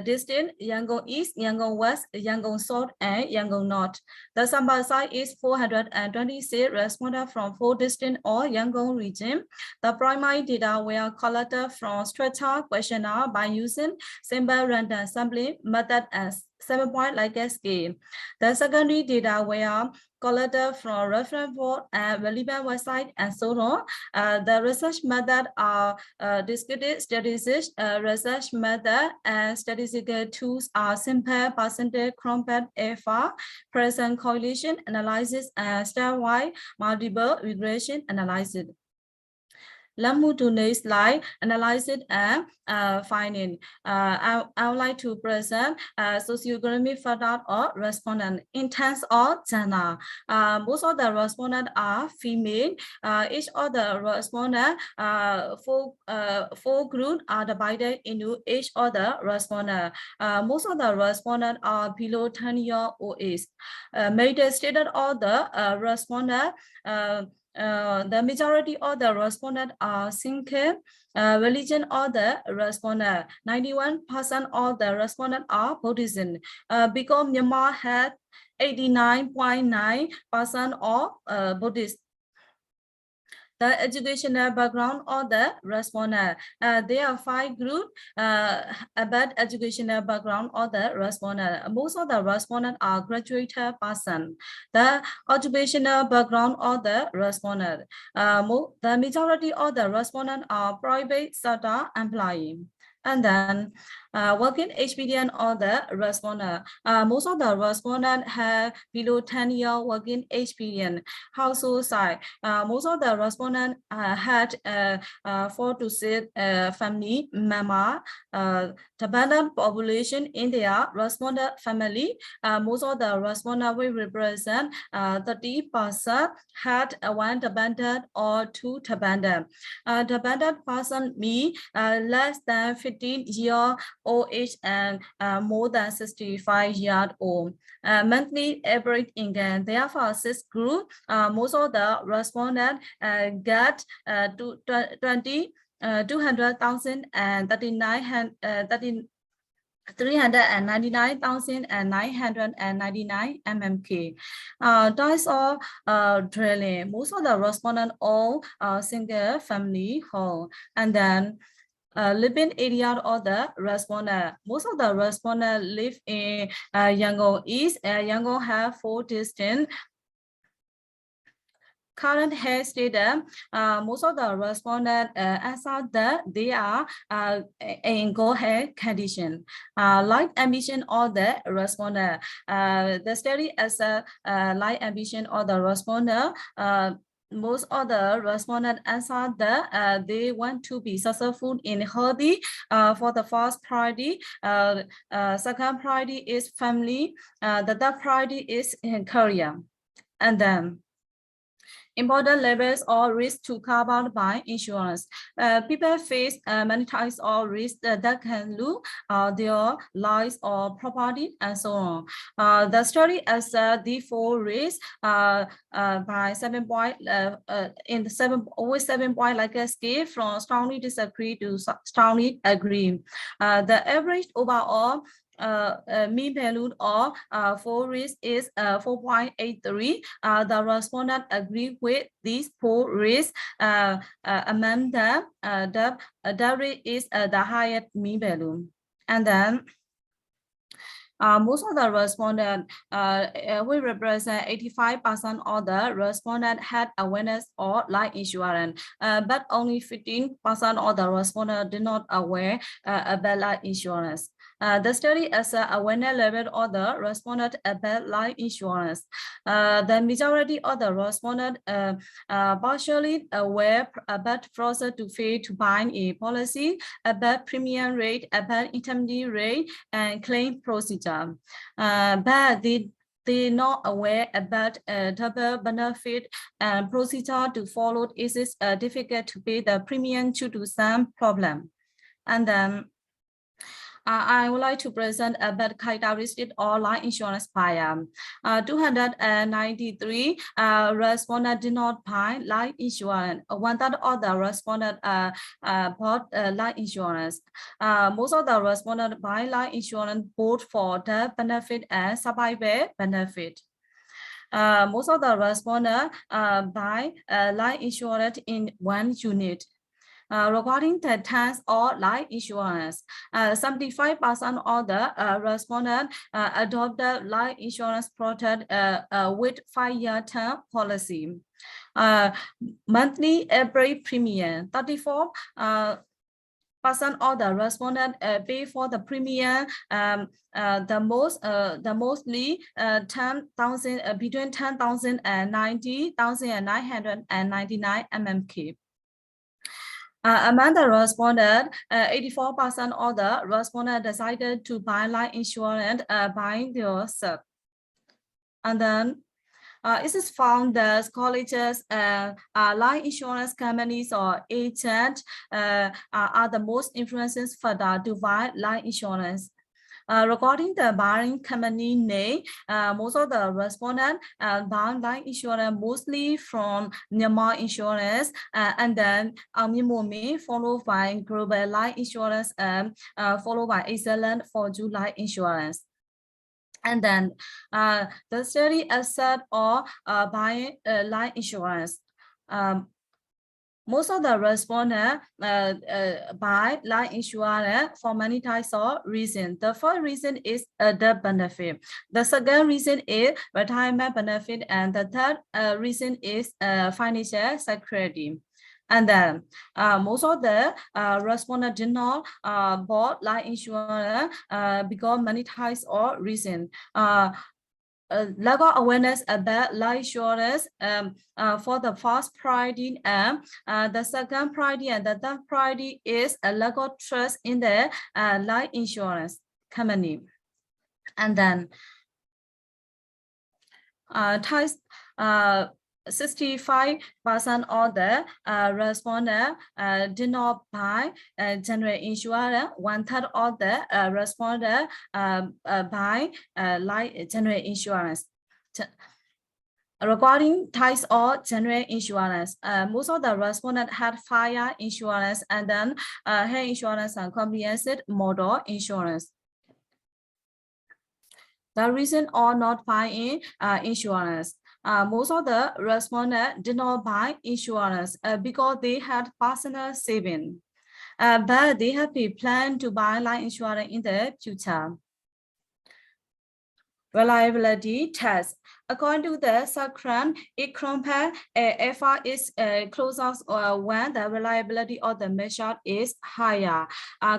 districts: Yangon East, Yangon West, Yangon South, and Yangon North. The sample size is 426 respondents from 4 districts or Yangon region. The primary data were collected from structured questionnaire by using simple random sampling method and 7-point Likert scale. The secondary data were collected from reference board and relevant website and so on. The research method are discrete statistics, research method and statistical tools are simple percentage compact alpha, present correlation analysis, and stepwise multiple regression analysis. Let's move to next slide, analysis and finding. I would like to present socioeconomic factor or respondent in terms of gender. Most of the respondents are female. Each of the respondents, 4 groups are divided into each of the respondents. Most of the respondents are below 10-year-old age. Marital status of the respondent. The majority of the respondents are single. Religion of the respondent, 91% of the respondents are Buddhism. Because Myanmar had 89.9% of Buddhists. The educational background of the respondent. There are 5 groups about educational background of the respondent. Most of the respondents are graduated person. The occupational background of the respondent. The majority of the respondents are private sector employee. And then working experience of the respondent. Most of the respondents have below 10-year working experience. Household size. Most of the respondents had 4 to 6 family members. Dependent population in their respondent family. Most of the respondents will represent 30% had 1 dependent or 2 dependent. Dependent person means less than 15-year-old age and more than 65-year-old. Monthly average income. Therefore, 6 group. Most of the respondents get 200,000 and 399,999 mmK. Types of drilling. Most of the respondents all single family home. And then living area of the respondent. Most of the respondents live in Yangon East. Yangon have 4 districts. Current health status, most of the respondents answer that they are in good health condition. Life ambition of the respondent. The study as a life ambition of the respondent. Most of the respondents answer that they want to be successful in healthy for the first priority. Second priority is family. The third priority is career. And then important levels of risk to covered by insurance. People face many types of risks that can lose their lives or property and so on. The study assessed the 4 risks by 7 point in the 7-point Likert scale from strongly disagree to strongly agree. The average overall mean value of for risk is 4.83. The respondent agree with these 4 risks. Among them, the rate is the highest mean value. And then most of the respondents, we represent 85% of the respondents had awareness of life insurance, but only 15% of the respondents did not aware about life insurance. The study assess awareness level of the respondent about life insurance. The majority of the respondents partially aware about process to fail to bind a policy, about premium rate, about intermediate rate, and claim procedure. But they're not aware about double benefit and procedure to follow. It is difficult to pay the premium due to some problem. And then I would like to present about characteristics of life insurance buyer. 293 respondents did not buy life insurance. 1/3 of the respondents bought life insurance. Most of the respondents buy life insurance both for death benefit and survival benefit. Most of the respondents buy life insurance in one unit. Regarding the terms of life insurance, 75% of the respondents adopted life insurance product with 5-year term policy. Monthly average premium, 34% of the respondents pay for the premium the mostly 10,000 between 10,000 and 90,999 MMK. Among the respondents, 84% of the respondents decided to buy life insurance by themselves. And then it is found that colleges, life insurance companies or agents are the most influencing factor to buy life insurance. Regarding the buying company name, most of the respondents buy life insurance mostly from Myanmar Insurance, and then Aung followed by Global Life Insurance, followed by ASEAN for July Insurance. And then the study assessed or buying life insurance. Most of the respondents buy life insurance for many types of reasons. The first reason is the benefit. The second reason is retirement benefit, and the third reason is financial security. And then most of the respondents did not bought life insurance because many types of reasons. Lack of awareness about life insurance for the first priority, and the second priority and the third priority is a lack of trust in the life insurance company. And then 65% of the respondents did not buy general insurance. 1/3 of the respondents buy life general insurance. Regarding types of general insurance, most of the respondents had fire insurance, and then health insurance and comprehensive motor insurance. The reason of not buying insurance. Most of the respondents did not buy insurance because they had personal savings, but they have a plan to buy life insurance in the future. Reliability test. According to the Sakran, it compares FR is closest when the reliability of the measure is higher.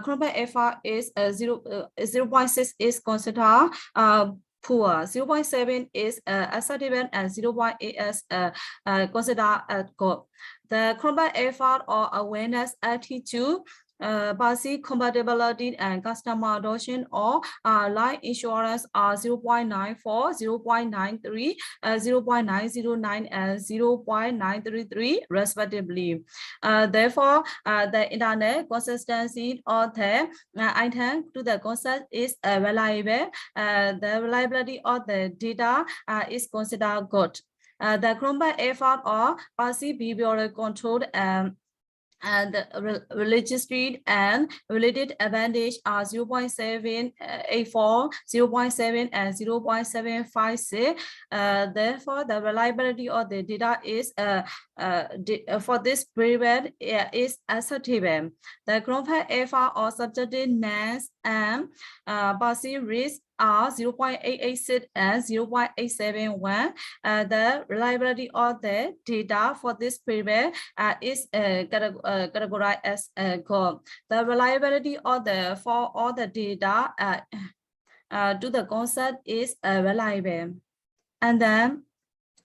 Compare FR is 0.6 is considered poor, 0.7 is acceptable, and 0.8 is considered good. The compare FR or awareness attitude, policy compatibility and customer adoption of life insurance are 0.94, 0.93, 0.909, and 0.933 respectively. Therefore, the internet consistency of the item to the concept is reliable. The reliability of the data is considered good. The global effort of policy behavioral control and the registry and related advantage are 0.784, 0.7, and 0.756. Therefore, the reliability of the data is for this period is acceptable. The confirmed alpha or subjective NAS and passive risk are 0.886 and 0.871. The reliability of the data for this period is categorized as good. The reliability of the for all the data to the concept is reliable. And then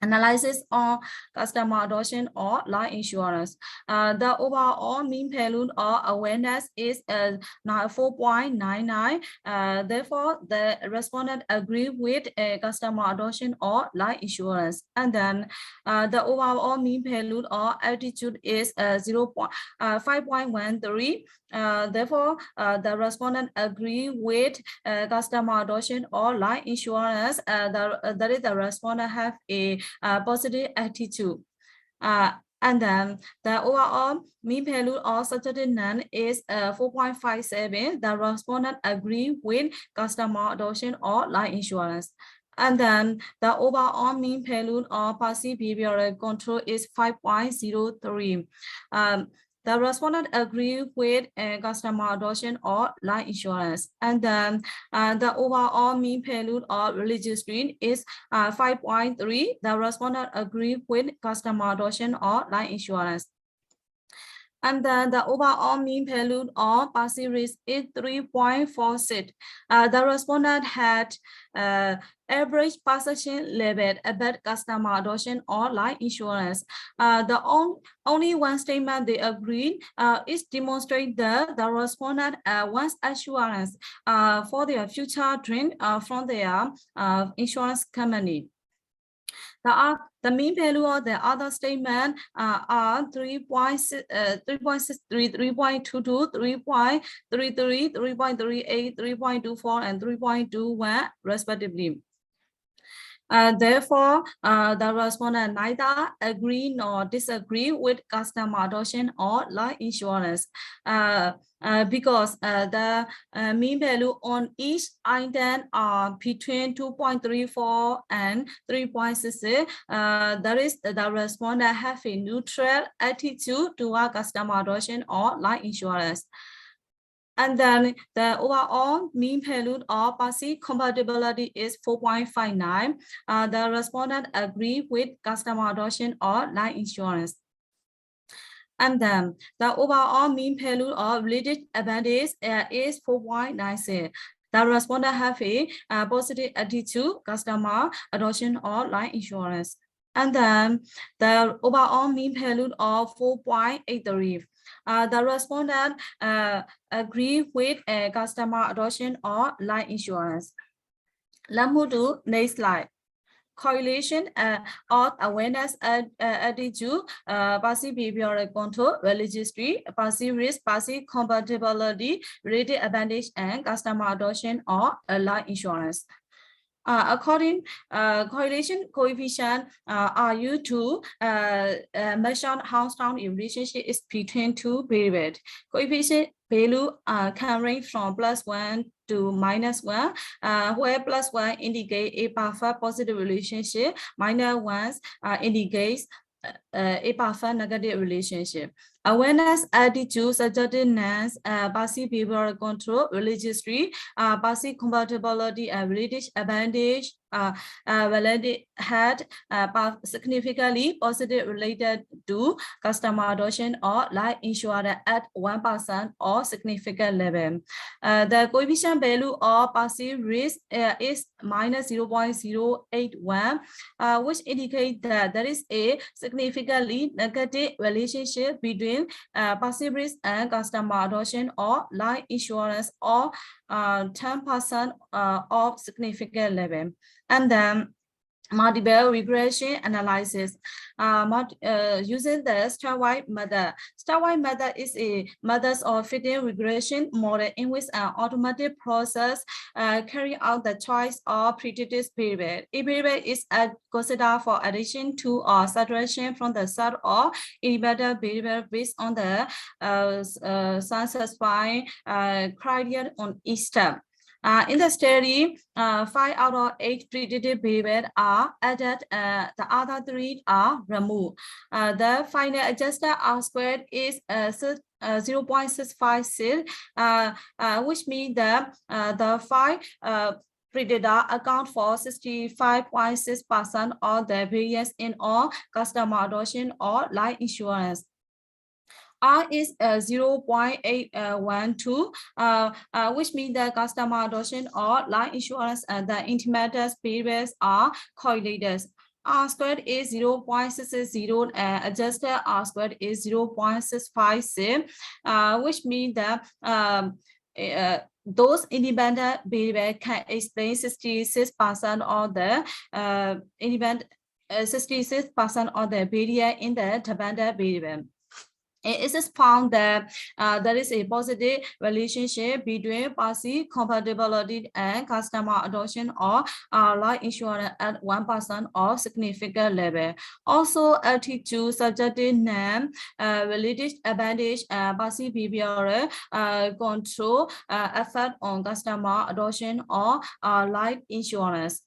analysis on customer adoption or life insurance. The overall mean payload or awareness is 4.99. Therefore, the respondent agree with customer adoption or life insurance. And then the overall mean payload or altitude is 5.13. Therefore, the respondent agree with customer adoption or life insurance. That is, the respondent have a positive attitude. And then the overall mean payload or subjective NAN is 4.57. The respondent agree with customer adoption or life insurance. And then the overall mean payload or passive behavioral control is 5.03. The respondent agree with customer adoption or life insurance. And then the overall mean payload or registry is 5.3. The respondent agree with customer adoption or life insurance. And then the overall mean payload or passive risk is 3.46. The respondent had average perception level about customer adoption or life insurance. The only one statement they agreed is demonstrate that the respondent wants assurance for their future dream from their insurance company. The mean value of the other statement are 3.63, 3.22, 3.33, 3.38, 3.24, and 3.21 respectively. Therefore, the respondent neither agree nor disagree with customer adoption or life insurance because the mean value on each item are between 2.34 and 3.66. That is, the respondent have a neutral attitude toward customer adoption or life insurance. And then the overall mean payload or passive compatibility is 4.59. The respondent agree with customer adoption or life insurance. And then the overall mean payload or related advantage is 4.96. The respondent have a positive attitude, customer adoption or life insurance. And then the overall mean payload of 4.83. The respondent agree with customer adoption or life insurance. Let's move to next slide. Correlation of awareness attitude, passive behavioral control, registry, passive risk, passive compatibility, related advantage, and customer adoption or life insurance. According correlation coefficient are used to measure how strong a relationship is between two variables. Coefficient value can range from +1 to -1, where +1 indicate a perfect positive relationship, -1 indicates a perfect negative relationship. Awareness attitude, suggestiveness, passive behavioral control, registry, passive compatibility, and related advantage had significantly positive related to customer adoption or life insurance at 1% or significant level. The coefficient value of passive risk is -0.081, which indicates that there is a significantly negative relationship between passive risk and customer adoption or life insurance or 10% of significant level. And then multiple regression analysis using the star-wide method. Star-wide method is a method of fitting regression model in which an automatic process carry out the choice of predicted variable. A variable is considered for addition to or subtraction from the set or independent variable based on the satisfying criteria on each step. In the study, 5 out of 8 predicted variables are added, the other 3 are removed. The final adjusted R squared is 0.656, which means that the 5 predictor account for 65.6% of the variance in all customer adoption or life insurance. R is 0.812, which means the customer adoption or life insurance and the intermediate variables are correlated. R squared is 0.660 and adjusted R squared is 0.656, which means that those independent variables can explain 66% of the independent 66% of the variance in the dependent variable. It is found that there is a positive relationship between policy compatibility and customer adoption of life insurance at 1% or significant level. Also, altitude subjective name related advantage policy behavior control effect on customer adoption or life insurance.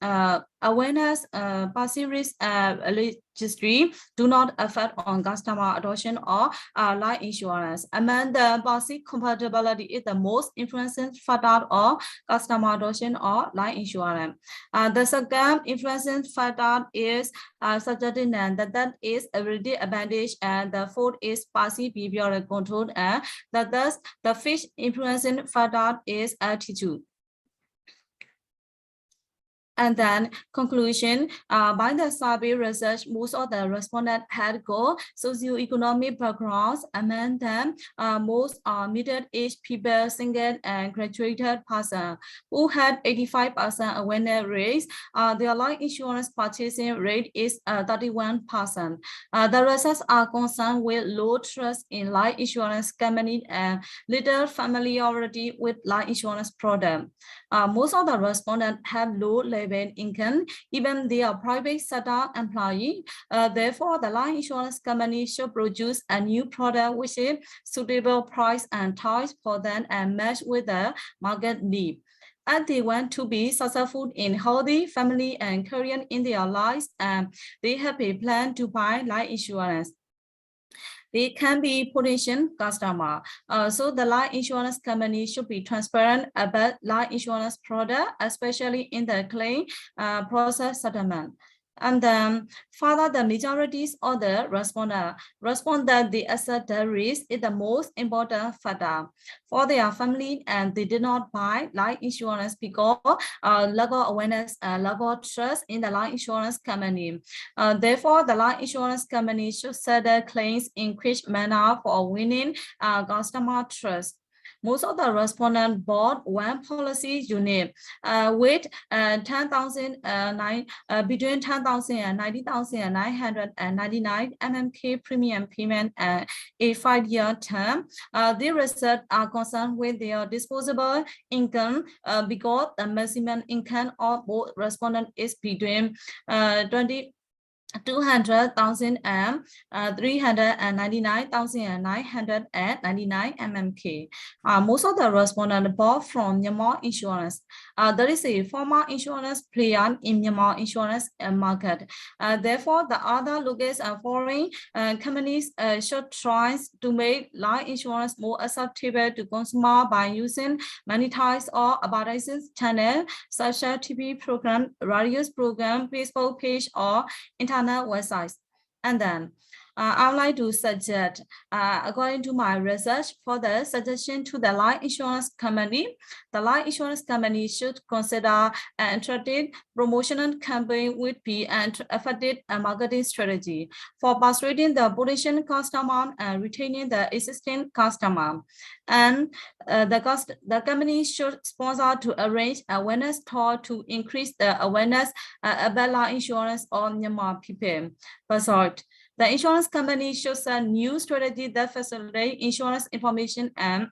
Awareness, policy risk registry do not affect on customer adoption or life insurance. Among the policy compatibility is the most influencing factor of customer adoption or life insurance. The second influencing factor is subjective name, that is a relative advantage, and the fourth is policy behavior control, and thus the fifth influencing factor is attitude. And then conclusion, by the survey research, most of the respondents had good socioeconomic backgrounds. Among them, most are middle-aged people, single and graduated persons who had 85% awareness rate. Their life insurance purchasing rate is 31%. The results are concerned with low trust in life insurance companies and little familiarity with life insurance products. Most of the respondents have low level income, even they are private sector employee. Therefore, the life insurance company should produce a new product which is suitable price and choice for them and match with the market need. And they want to be successful in healthy family and career in their lives, and they have a plan to buy life insurance. They can be potential customer. So the life insurance company should be transparent about life insurance product, especially in the claim process settlement. And then further, the majorities of the respondent that they accept the risk is the most important factor for their family, and they did not buy life insurance because lack of awareness and lack of trust in the life insurance company. Therefore, the life insurance company should set the claims in quick manner for winning customer trust. Most of the respondents bought one policy unit with 10,000 between 10,000 and 90,999 MMK premium payment and a 5-year term. The results are concerned with their disposable income because the maximum income of both respondents is between 200,000 and 399,999 MMK. Most of the respondents bought from Myanmar insurance. There is a former insurance player in Myanmar insurance market. Therefore, the other local and foreign companies should try to make life insurance more acceptable to consumers by using monetized or advertising channels such as TV program, radio program, Facebook page, or internet websites. And then I would like to suggest, according to my research, for the suggestion to the life insurance company, the life insurance company should consider an attractive promotional campaign with an effective marketing strategy for persuading the potential customer and retaining the existing customer. And the company should sponsor to arrange awareness tour to increase the awareness about life insurance on Myanmar people. Result. The insurance company shows a new strategy that facilitates insurance information and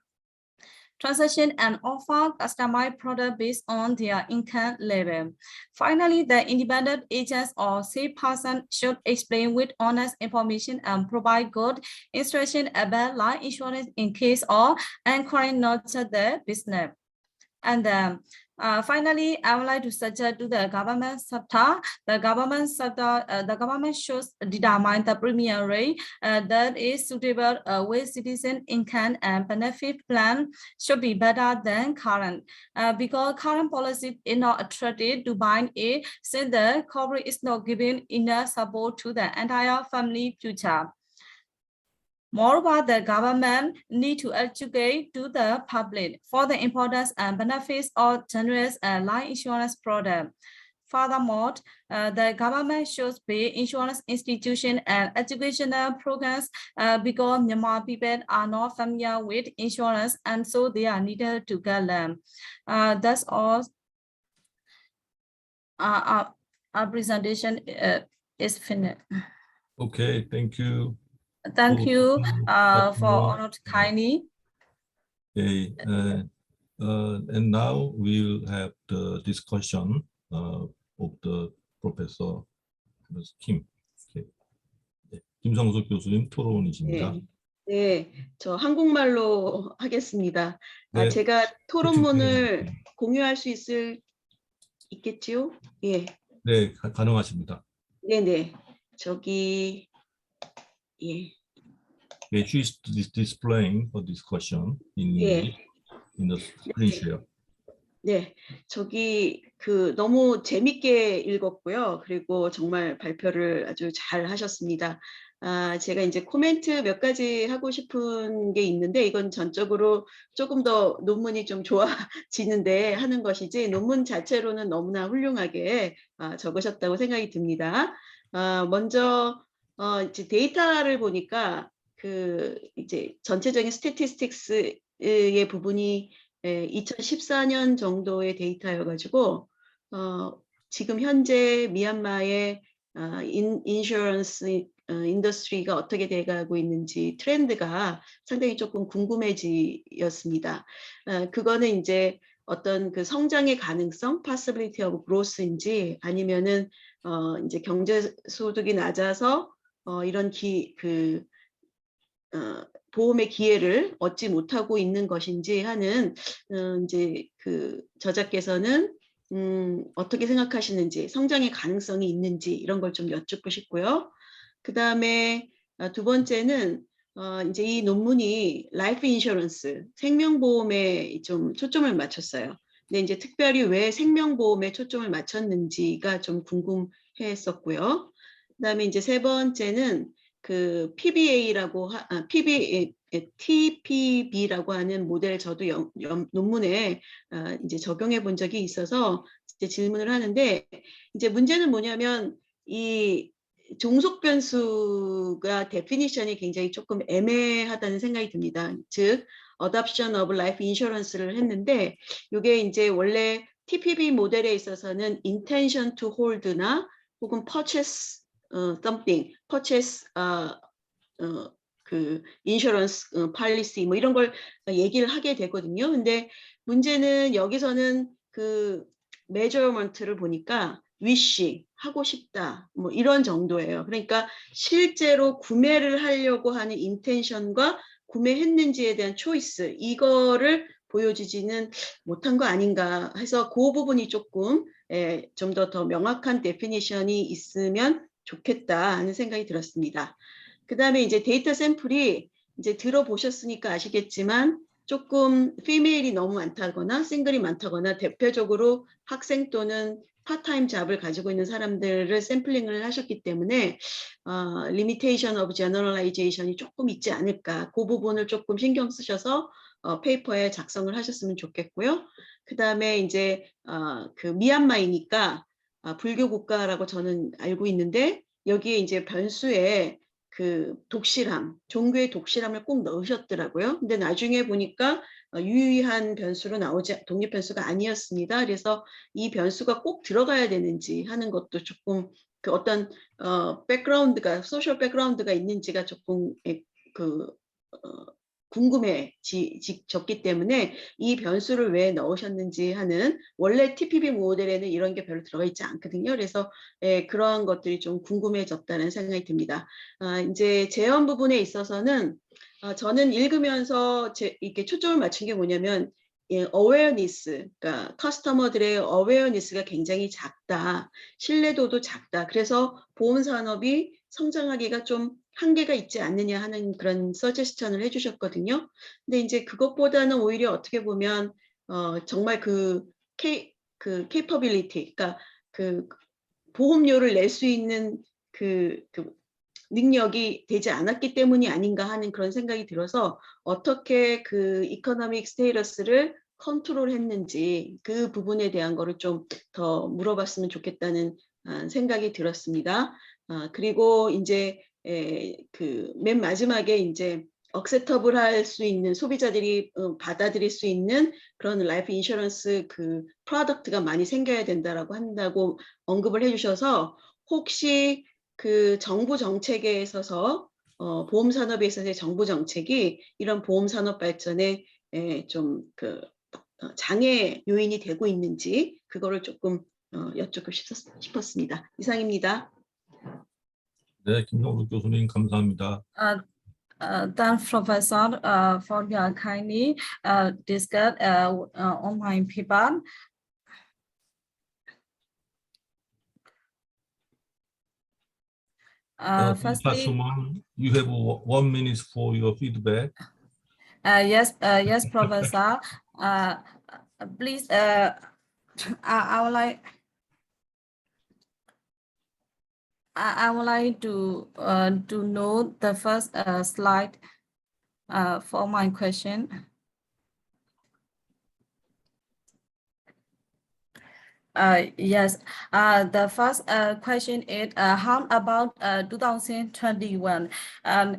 transaction and offer customized product based on their income level. Finally, the independent agents or salesperson should explain with honest information and provide good instruction about life insurance in case of encourage nurture the business. And finally, I would like to suggest to the government sector. The government should determine the premium rate that is suitable with citizen income and benefit plan should be better than current. Because current policy is not attractive to buy it since the corporate is not giving enough support to the entire family future. Moreover, the government need to educate to the public for the importance and benefits of generous life insurance product. Furthermore, the government should pay insurance institution and educational programs because Myanmar people are not familiar with insurance and so they are needed to get them. That's all. Our presentation is finished. Okay, thank you. Thank you for more. honored kindly. Okay, and now we'll have the discussion of the Professor Kim. Okay. 네, 김성숙 교수님 토론이십니다. 네, 저 한국말로 하겠습니다. 네. 제가 토론문을 공유할 수 있겠지요? 예. 네, 가능하십니다. 네네. 저기 예. Yeah, she's displaying for discussion in 예. in the screen share. 네, 저기 너무 재밌게 읽었고요. 그리고 정말 발표를 아주 잘 하셨습니다. 제가 이제 코멘트 몇 가지 하고 싶은 게 있는데 이건 전적으로 조금 더 논문이 좀 좋아지는데 하는 것이지 논문 자체로는 너무나 훌륭하게 적으셨다고 생각이 듭니다. 먼저 이제 데이터를 보니까 이제 전체적인 스태티스틱스의 부분이 2014년 정도의 데이터여가지고 지금 현재 미얀마의 인슈런스 인더스트리가 어떻게 돼가고 있는지 트렌드가 상당히 조금 궁금해지였습니다. 그거는 이제 어떤 그 성장의 가능성, possibility of growth인지 아니면은 이제 경제 소득이 낮아서 이런 보험의 기회를 얻지 못하고 있는 것인지 하는 이제 저자께서는 어떻게 생각하시는지 성장의 가능성이 있는지 이런 걸 좀 여쭙고 싶고요. 그 다음에 두 번째는 이제 이 논문이 라이프 인슈런스 생명보험에 좀 초점을 맞췄어요. 근데 이제 특별히 왜 생명보험에 초점을 맞췄는지가 좀 궁금했었고요. 그 다음에 이제 세 번째는 PBA라고 TPB라고 하는 모델 저도 논문에 이제 적용해 본 적이 있어서 이제 질문을 하는데 이제 문제는 뭐냐면 이 종속 변수가 데피니션이 굉장히 조금 애매하다는 생각이 듭니다. 즉 Adoption of Life Insurance를 했는데 이게 이제 원래 TPB 모델에 있어서는 Intention to Hold나 혹은 Purchase something, purchase insurance policy 뭐 이런 걸 얘기를 하게 되거든요. 근데 문제는 여기서는 measurement를 보니까 wish 하고 싶다 뭐 이런 정도예요. 그러니까 실제로 구매를 하려고 하는 intention과 구매했는지에 대한 choice 이거를 보여주지는 못한 거 아닌가 해서 그 부분이 조금 좀 더 명확한 데피니션이 있으면 좋겠다 하는 생각이 들었습니다. 그 다음에 이제 데이터 샘플이 이제 들어보셨으니까 아시겠지만 조금 피메일이 너무 많다거나 싱글이 많다거나 대표적으로 학생 또는 파트타임 잡을 가지고 있는 사람들을 샘플링을 하셨기 때문에 limitation of generalization이 조금 있지 않을까. 그 부분을 조금 신경 쓰셔서 페이퍼에 작성을 하셨으면 좋겠고요. 그 다음에 이제 그 미얀마이니까 불교 국가라고 저는 알고 있는데 여기에 이제 변수에 그 독실함, 종교의 독실함을 꼭 넣으셨더라고요. 근데 나중에 보니까 유의한 변수로 나오지 독립 변수가 아니었습니다. 그래서 이 변수가 꼭 들어가야 되는지 하는 것도 조금 그 어떤 백그라운드가 소셜 백그라운드가 있는지가 조금 궁금해졌기 때문에 이 변수를 왜 넣으셨는지 하는 원래 TPB 모델에는 이런 게 별로 들어가 있지 않거든요. 그래서 그러한 것들이 좀 궁금해졌다는 생각이 듭니다. 이제 제언 부분에 있어서는 저는 읽으면서 이렇게 초점을 맞춘 게 뭐냐면 어웨어니스, 그러니까 커스터머들의 어웨어니스가 굉장히 작다, 신뢰도도 작다. 그래서 보험 산업이 성장하기가 좀 한계가 있지 않느냐 하는 그런 서제스천을 해주셨거든요. 근데 이제 그것보다는 오히려 어떻게 보면 정말 그 capability, 그러니까 그 보험료를 낼 수 있는 그 능력이 되지 않았기 때문이 아닌가 하는 그런 생각이 들어서 어떻게 그 이코노믹 스테이터스를 컨트롤했는지 그 부분에 대한 거를 좀 더 물어봤으면 좋겠다는 생각이 들었습니다. 그리고 이제 그 맨 마지막에 이제 억셉터블 할 수 있는 소비자들이 받아들일 수 있는 그런 라이프 인슈런스 그 프로덕트가 많이 생겨야 된다라고 한다고 언급을 해주셔서 혹시 그 정부 정책에 있어서 보험 산업에 있어서의 정부 정책이 이런 보험 산업 발전에 좀 그 장애 요인이 되고 있는지 그거를 조금 여쭙고 싶었습니다. 이상입니다. 네, 김정숙 교수님 감사합니다. Thanks, Professor, for your kindly discuss on my paper. Firstly, you have 1 minute for your feedback. yes, Professor. Please, I would like to know the first slide for my question. Yes, the first question is how about 2021? I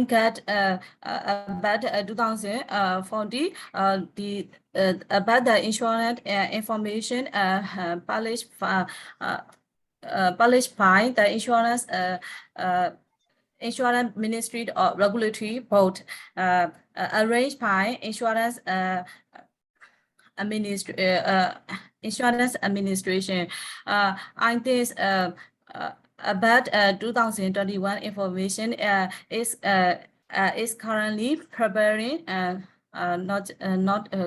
get about 2040 about the insurance information published by the insurance ministry or regulatory board arranged by insurance administration. I think about 2021 information is currently preparing not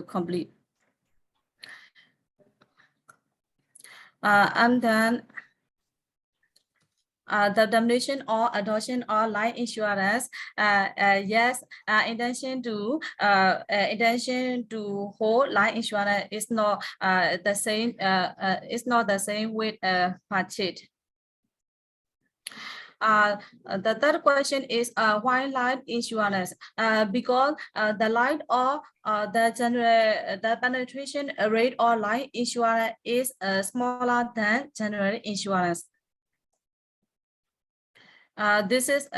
complete. And then the definition or adoption of life insurance, yes, intention to hold life insurance is not the same. It's not the same with purchase. The third question is why life insurance? Because the life or the penetration rate of life insurance is smaller than general insurance. This is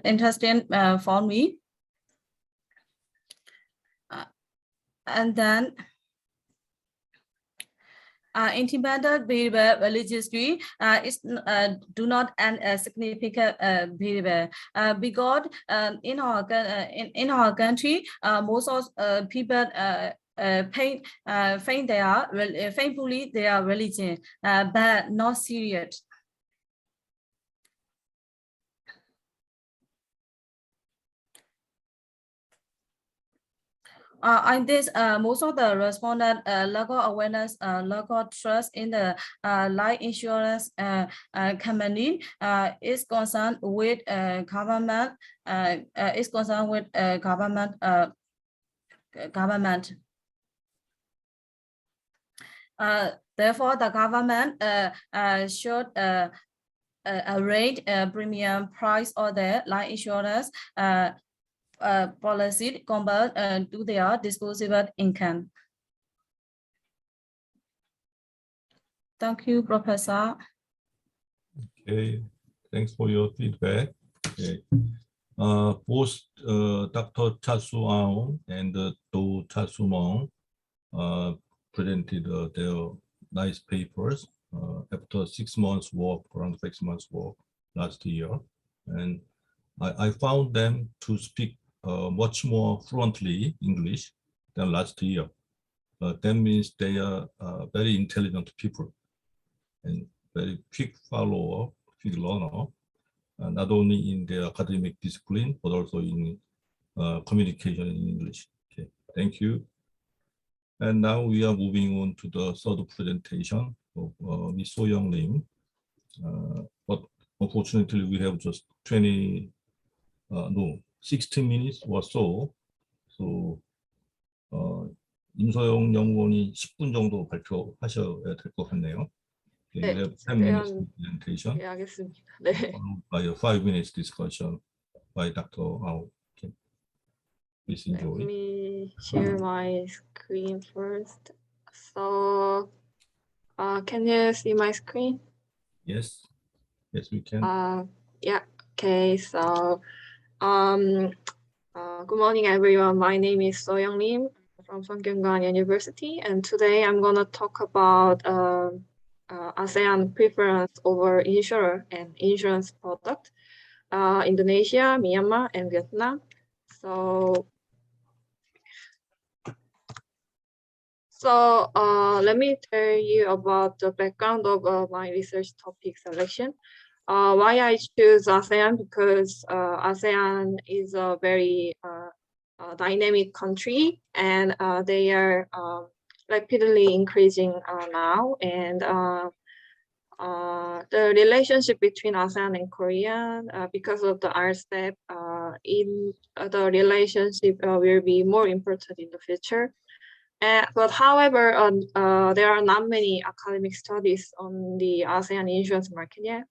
interesting for me. And then independent behavior registry is do not end a significant behavior because in our country most of people feign faithfully their religion but not serious. And this, most of the respondent lack of awareness, lack of trust in the life insurance company is concerned with government. Is concerned with government. Therefore, the government should rate premium price or the life insurance policy compared to their disposable income. Thank you, Professor. Okay, thanks for your feedback. Okay. Both Dr. Aung and Do Mong presented their nice papers after 6 months work, around 6 months work last year. And I found them to speak much more fluently English than last year. That means they are very intelligent people and very quick follower, quick learner, not only in their academic discipline, but also in communication in English. Okay, thank you. And now we are moving on to the third presentation of Ms. Soyoung Lim. But unfortunately, we have just 16 minutes or so. So 임소영 연구원이 10분 정도 발표하셔야 될 것 같네요. Okay, 네, we have 10 minutes 최대한 presentation, 네, 알겠습니다. 네. followed by a 5 minutes discussion by Dr. Aung. Okay. Please Let enjoy. me share my screen first. So, can you see my screen? Yes, yes, we can. Yeah. Okay. So, good morning, everyone. My name is Soyoung Lim from Soyoung University, and today I'm gonna talk about ASEAN preference over insurer and insurance product, Indonesia, Myanmar, and Vietnam. So let me tell you about the background of my research topic selection. Why I choose ASEAN, because ASEAN is a very dynamic country, and they are rapidly increasing now, and the relationship between ASEAN and Korea, because of the RCEP, in the relationship will be more important in the future. But however, there are not many academic studies on the ASEAN insurance market yet.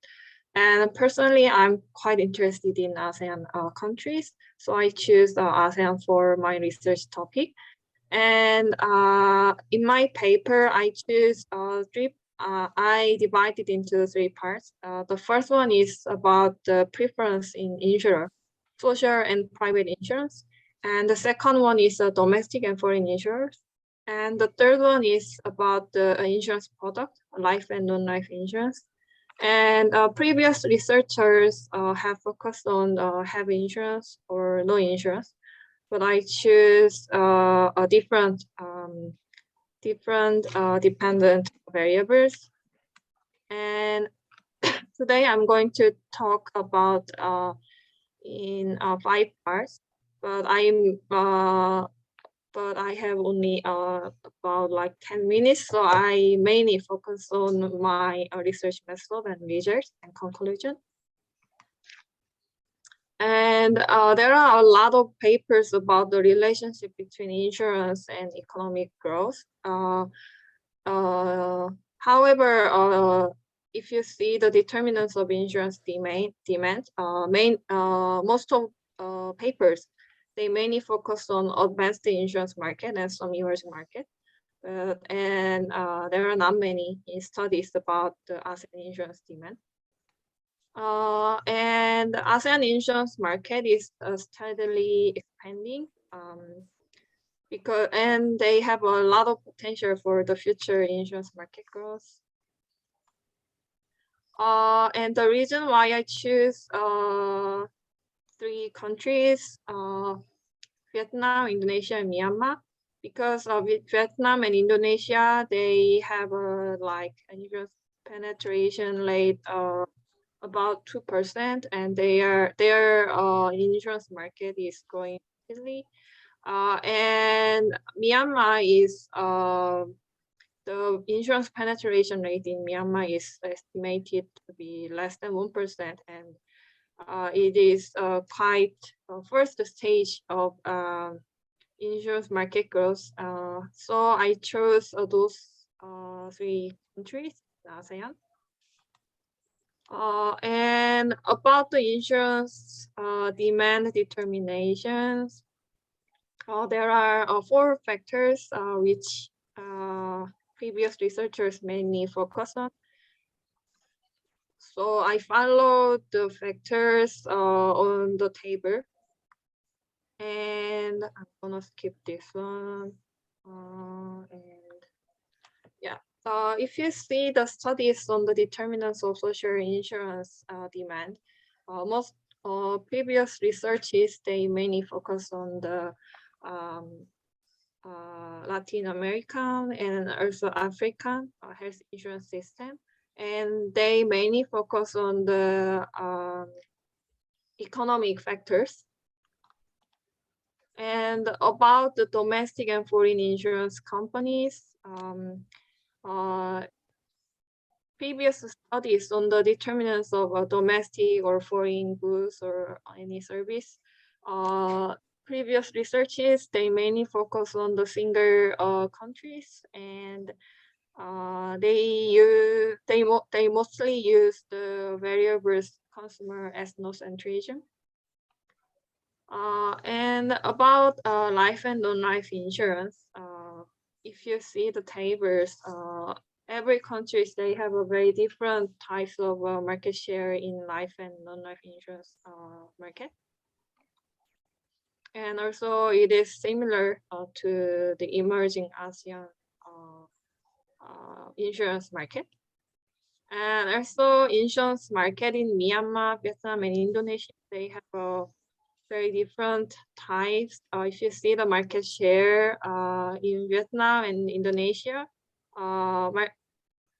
And personally, I'm quite interested in ASEAN countries, so I choose ASEAN for my research topic. And in my paper, I choose I divide it into 3 parts. The first one is about the preference in insurer, social and private insurance. And the second one is domestic and foreign insurers. And the third one is about the insurance product, life and non-life insurance. And previous researchers have focused on heavy insurance or no insurance, but I choose a different dependent variables. And today I'm going to talk about in 5 parts, but I have only about like 10 minutes, so I mainly focus on my research method and results and conclusion. And there are a lot of papers about the relationship between insurance and economic growth. However, if you see the determinants of insurance demand, most of papers, they mainly focus on advanced insurance market and some emerging market. And there are not many studies about the ASEAN insurance demand. And the ASEAN insurance market is steadily expanding and they have a lot of potential for the future insurance market growth. And the reason why I choose 3 countries, Vietnam, Indonesia, and Myanmar, because Vietnam and Indonesia, they have like an insurance penetration rate about 2%, and their insurance market is growing rapidly. And Myanmar is the insurance penetration rate in Myanmar is estimated to be less than 1%, and it is quite first stage of insurance market growth. So I chose those 3 countries in ASEAN. And about the insurance demand determinations, there are 4 factors which previous researchers mainly focus on. So I followed the factors on the table, and I'm gonna skip this one. And yeah, if you see the studies on the determinants of social insurance demand, most previous researches, they mainly focus on the Latin American and also African health insurance system, and they mainly focus on the economic factors. And about the domestic and foreign insurance companies, previous studies on the determinants of domestic or foreign goods or any service, previous researches, they mainly focus on the single countries, and they mostly use the variables consumer ethnocentrism. And about life and non-life insurance, if you see the tables, every country, they have a very different types of market share in life and non-life insurance market. And also it is similar to the emerging ASEAN insurance market. And also insurance market in Myanmar, Vietnam, and Indonesia, they have a very different types. If you see the market share in Vietnam and Indonesia,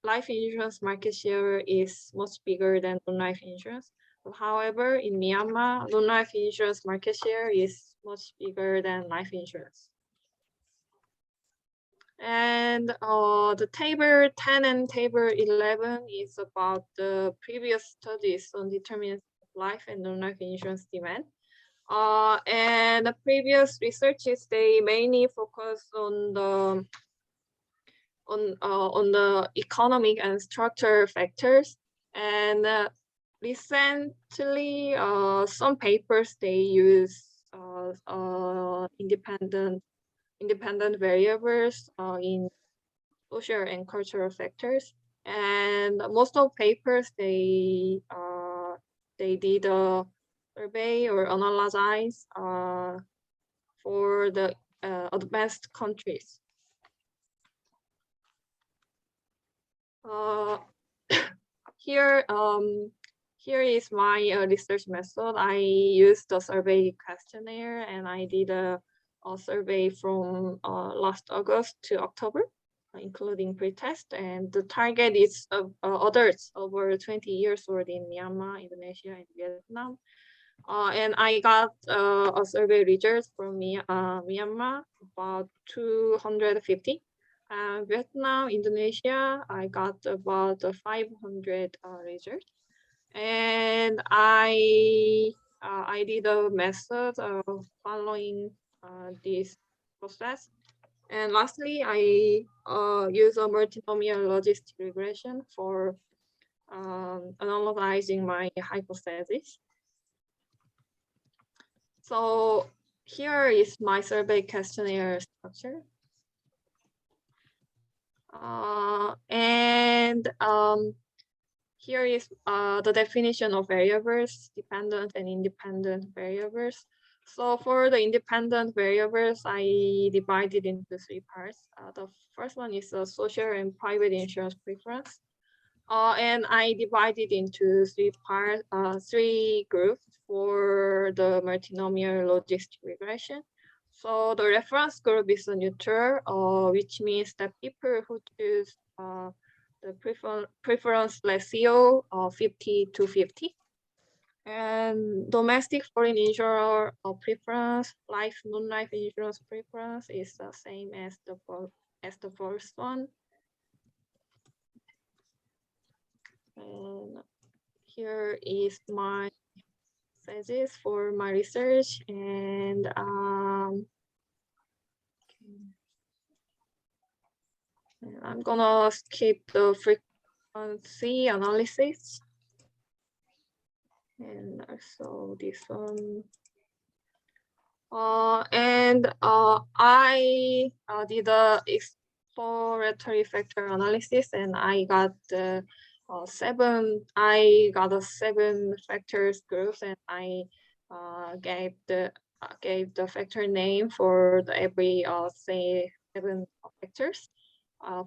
life insurance market share is much bigger than non-life insurance. However, in Myanmar, non-life insurance market share is much bigger than life insurance. And the table 10 and table 11 is about the previous studies on determinants of life and non-life insurance demand. And the previous researches, they mainly focus on the economic and structural factors. And recently, some papers, they use independent variables in social and cultural factors. And most of papers, they did a survey or analyze for the advanced countries. Here is my research method. I used the survey questionnaire, and I did a survey from last August to October, including pre-test. And the target is adults over 20 years old in Myanmar, Indonesia, and Vietnam. And I got a survey result from Myanmar, about 250. Vietnam, Indonesia, I got about 500 results. And I did a method of following this process. And lastly, I use a multinomial logistic regression for analyzing my hypothesis. So here is my survey questionnaire structure. Here is the definition of variables, dependent and independent variables. So for the independent variables, I divided into 3 parts. The first one is the social and private insurance preference. And I divided into 3 groups for the multinomial logistic regression. So the reference group is a neutral, which means that people who choose the preference ratio 50 to 50. And domestic foreign insurer preference, life, non-life insurance preference is the same as the first one. And here is my thesis for my research, and I'm gonna skip the frequency analysis. And also this one. I did a exploratory factor analysis, and I got seven factors groups, and I gave the factor name for every say 7 factors.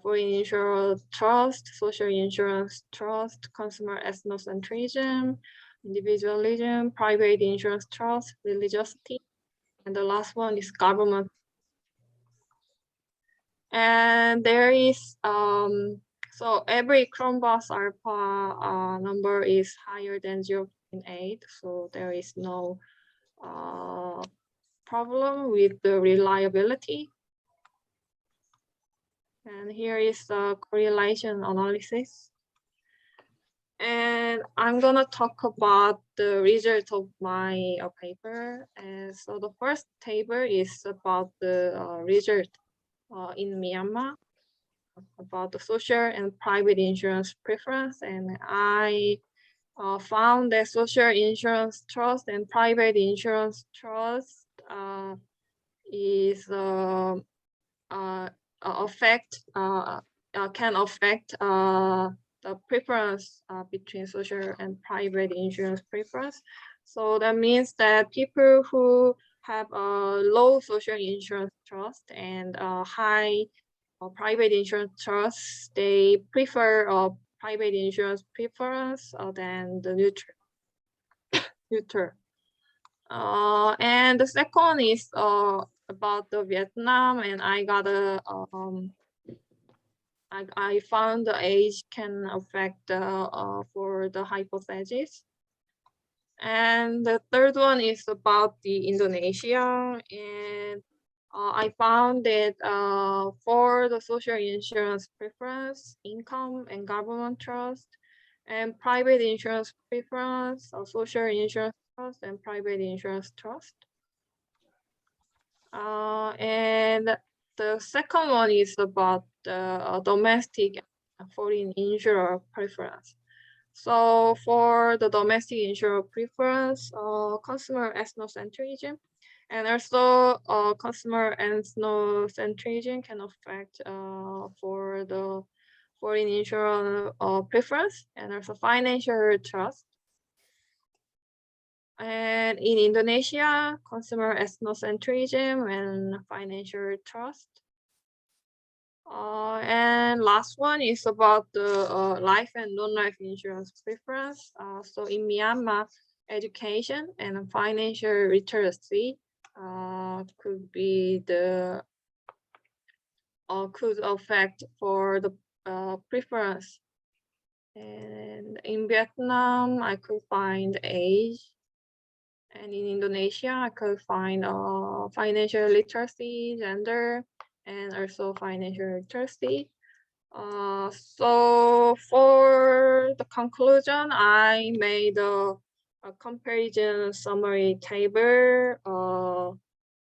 Foreign insurance trust, social insurance trust, consumer ethnocentrism, individualism, private insurance trust, religiosity, and the last one is government. And there is so every Cronbach's alpha number is higher than 0.8, so there is no problem with the reliability. And here is the correlation analysis. And I'm gonna talk about the result of my paper. And so the first table is about the result in Myanmar, about the social and private insurance preference. And I found that social insurance trust and private insurance trust can affect the preference between social and private insurance preference. So that means that people who have a low social insurance trust and high private insurance trust, they prefer private insurance preference than the neutral. And the second is about the Vietnam, and I got a I found the age can affect for the hypothesis. And the third one is about the Indonesia, and I found that for the social insurance preference, income and government trust, and private insurance preference, social insurance trust, and private insurance trust. And the second one is about the domestic foreign insurer preference. So for the domestic insurer preference, consumer ethnocentrism, and also consumer ethnocentrism can affect for the foreign insurer preference, and also financial trust. And in Indonesia, consumer ethnocentrism and financial trust. And last one is about the life and non-life insurance preference. So in Myanmar, education and financial literacy could be the could affect for the preference. And in Vietnam, I could find age. And in Indonesia, I could find financial literacy, gender, and also financial literacy. So for the conclusion, I made a comparison summary table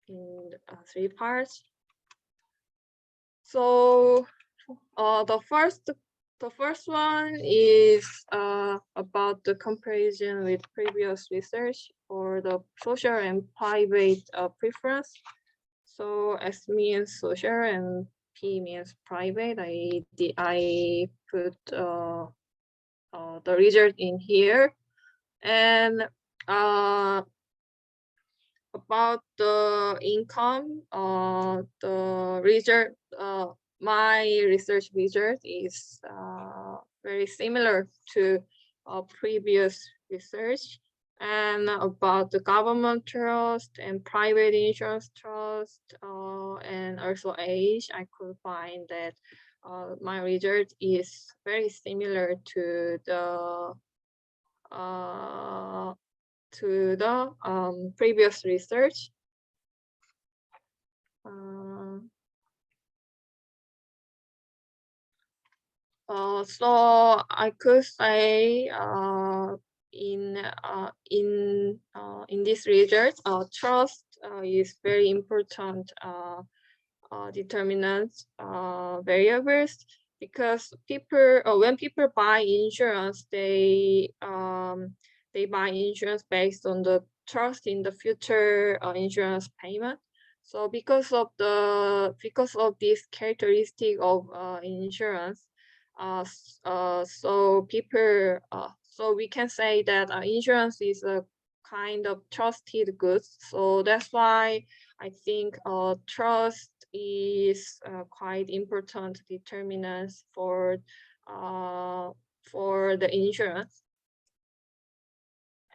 in 3 parts. So the first one is about the comparison with previous research for the social and private preference. So S means social and P means private. I put the result in here. And about the income, the result, my research result is very similar to previous research. And about the government trust and private insurance trust and also age, I could find that my result is very similar to the to the previous research. So I could say in this research, trust is very important determinant variables, because people when people buy insurance, they buy insurance based on the trust in the future insurance payment. So because of this characteristic of insurance, so people so we can say that insurance is a kind of trusted goods. So that's why I think trust is quite important determinant for the insurance.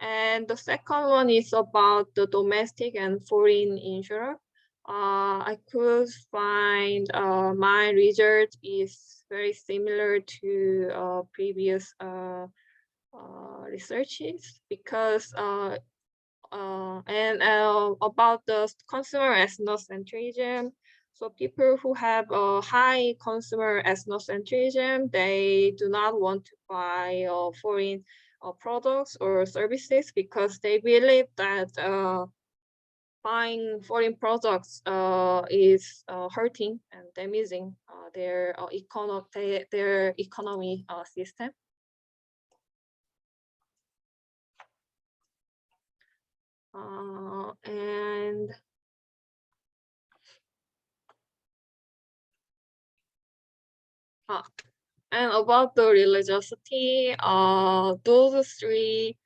And the second one is about the domestic and foreign insurer. I could find my result is very similar to previous researches, because about the consumer ethnocentrism. So people who have a high consumer ethnocentrism, they do not want to buy foreign products or services, because they believe that buying foreign products is hurting and damaging their economy system. And about the religiosity, those three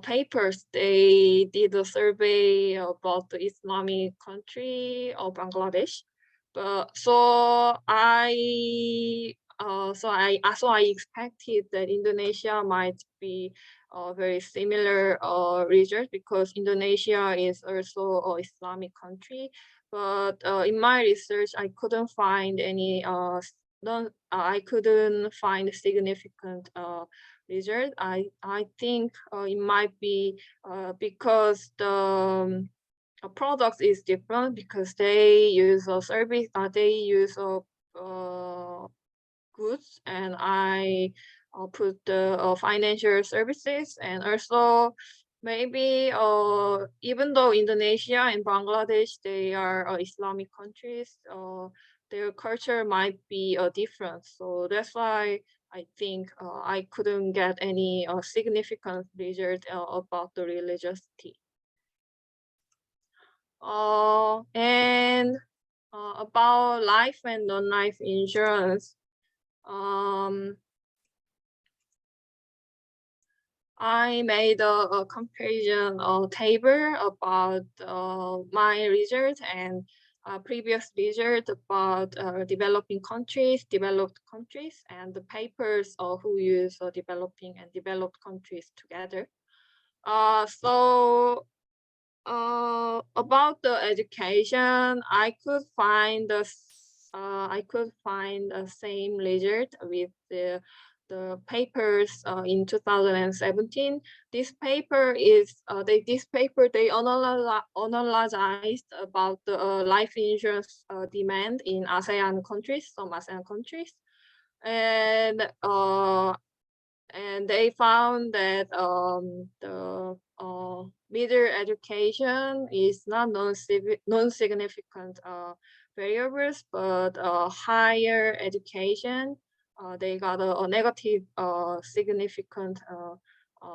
papers, they did a survey about the Islamic country of Bangladesh. But so I expected that Indonesia might be very similar result, because Indonesia is also an Islamic country. But in my research, I couldn't find any I couldn't find significant result. I think it might be because the product is different, because they use a service, they use goods, and I put the financial services. And also maybe even though Indonesia and Bangladesh, they are Islamic countries, their culture might be different. So that's why I think I couldn't get any significant result about the religiosity. And about life and non-life insurance, I made a comparison table about my result and previous result about developed countries, and the papers who use developing and developed countries together. So about the education, I could find the same result with the papers in 2017. This paper is they analyzed about the life insurance demand in ASEAN countries, some ASEAN countries, and they found that the middle education is not non-significant variables, but higher education, they got a negative significant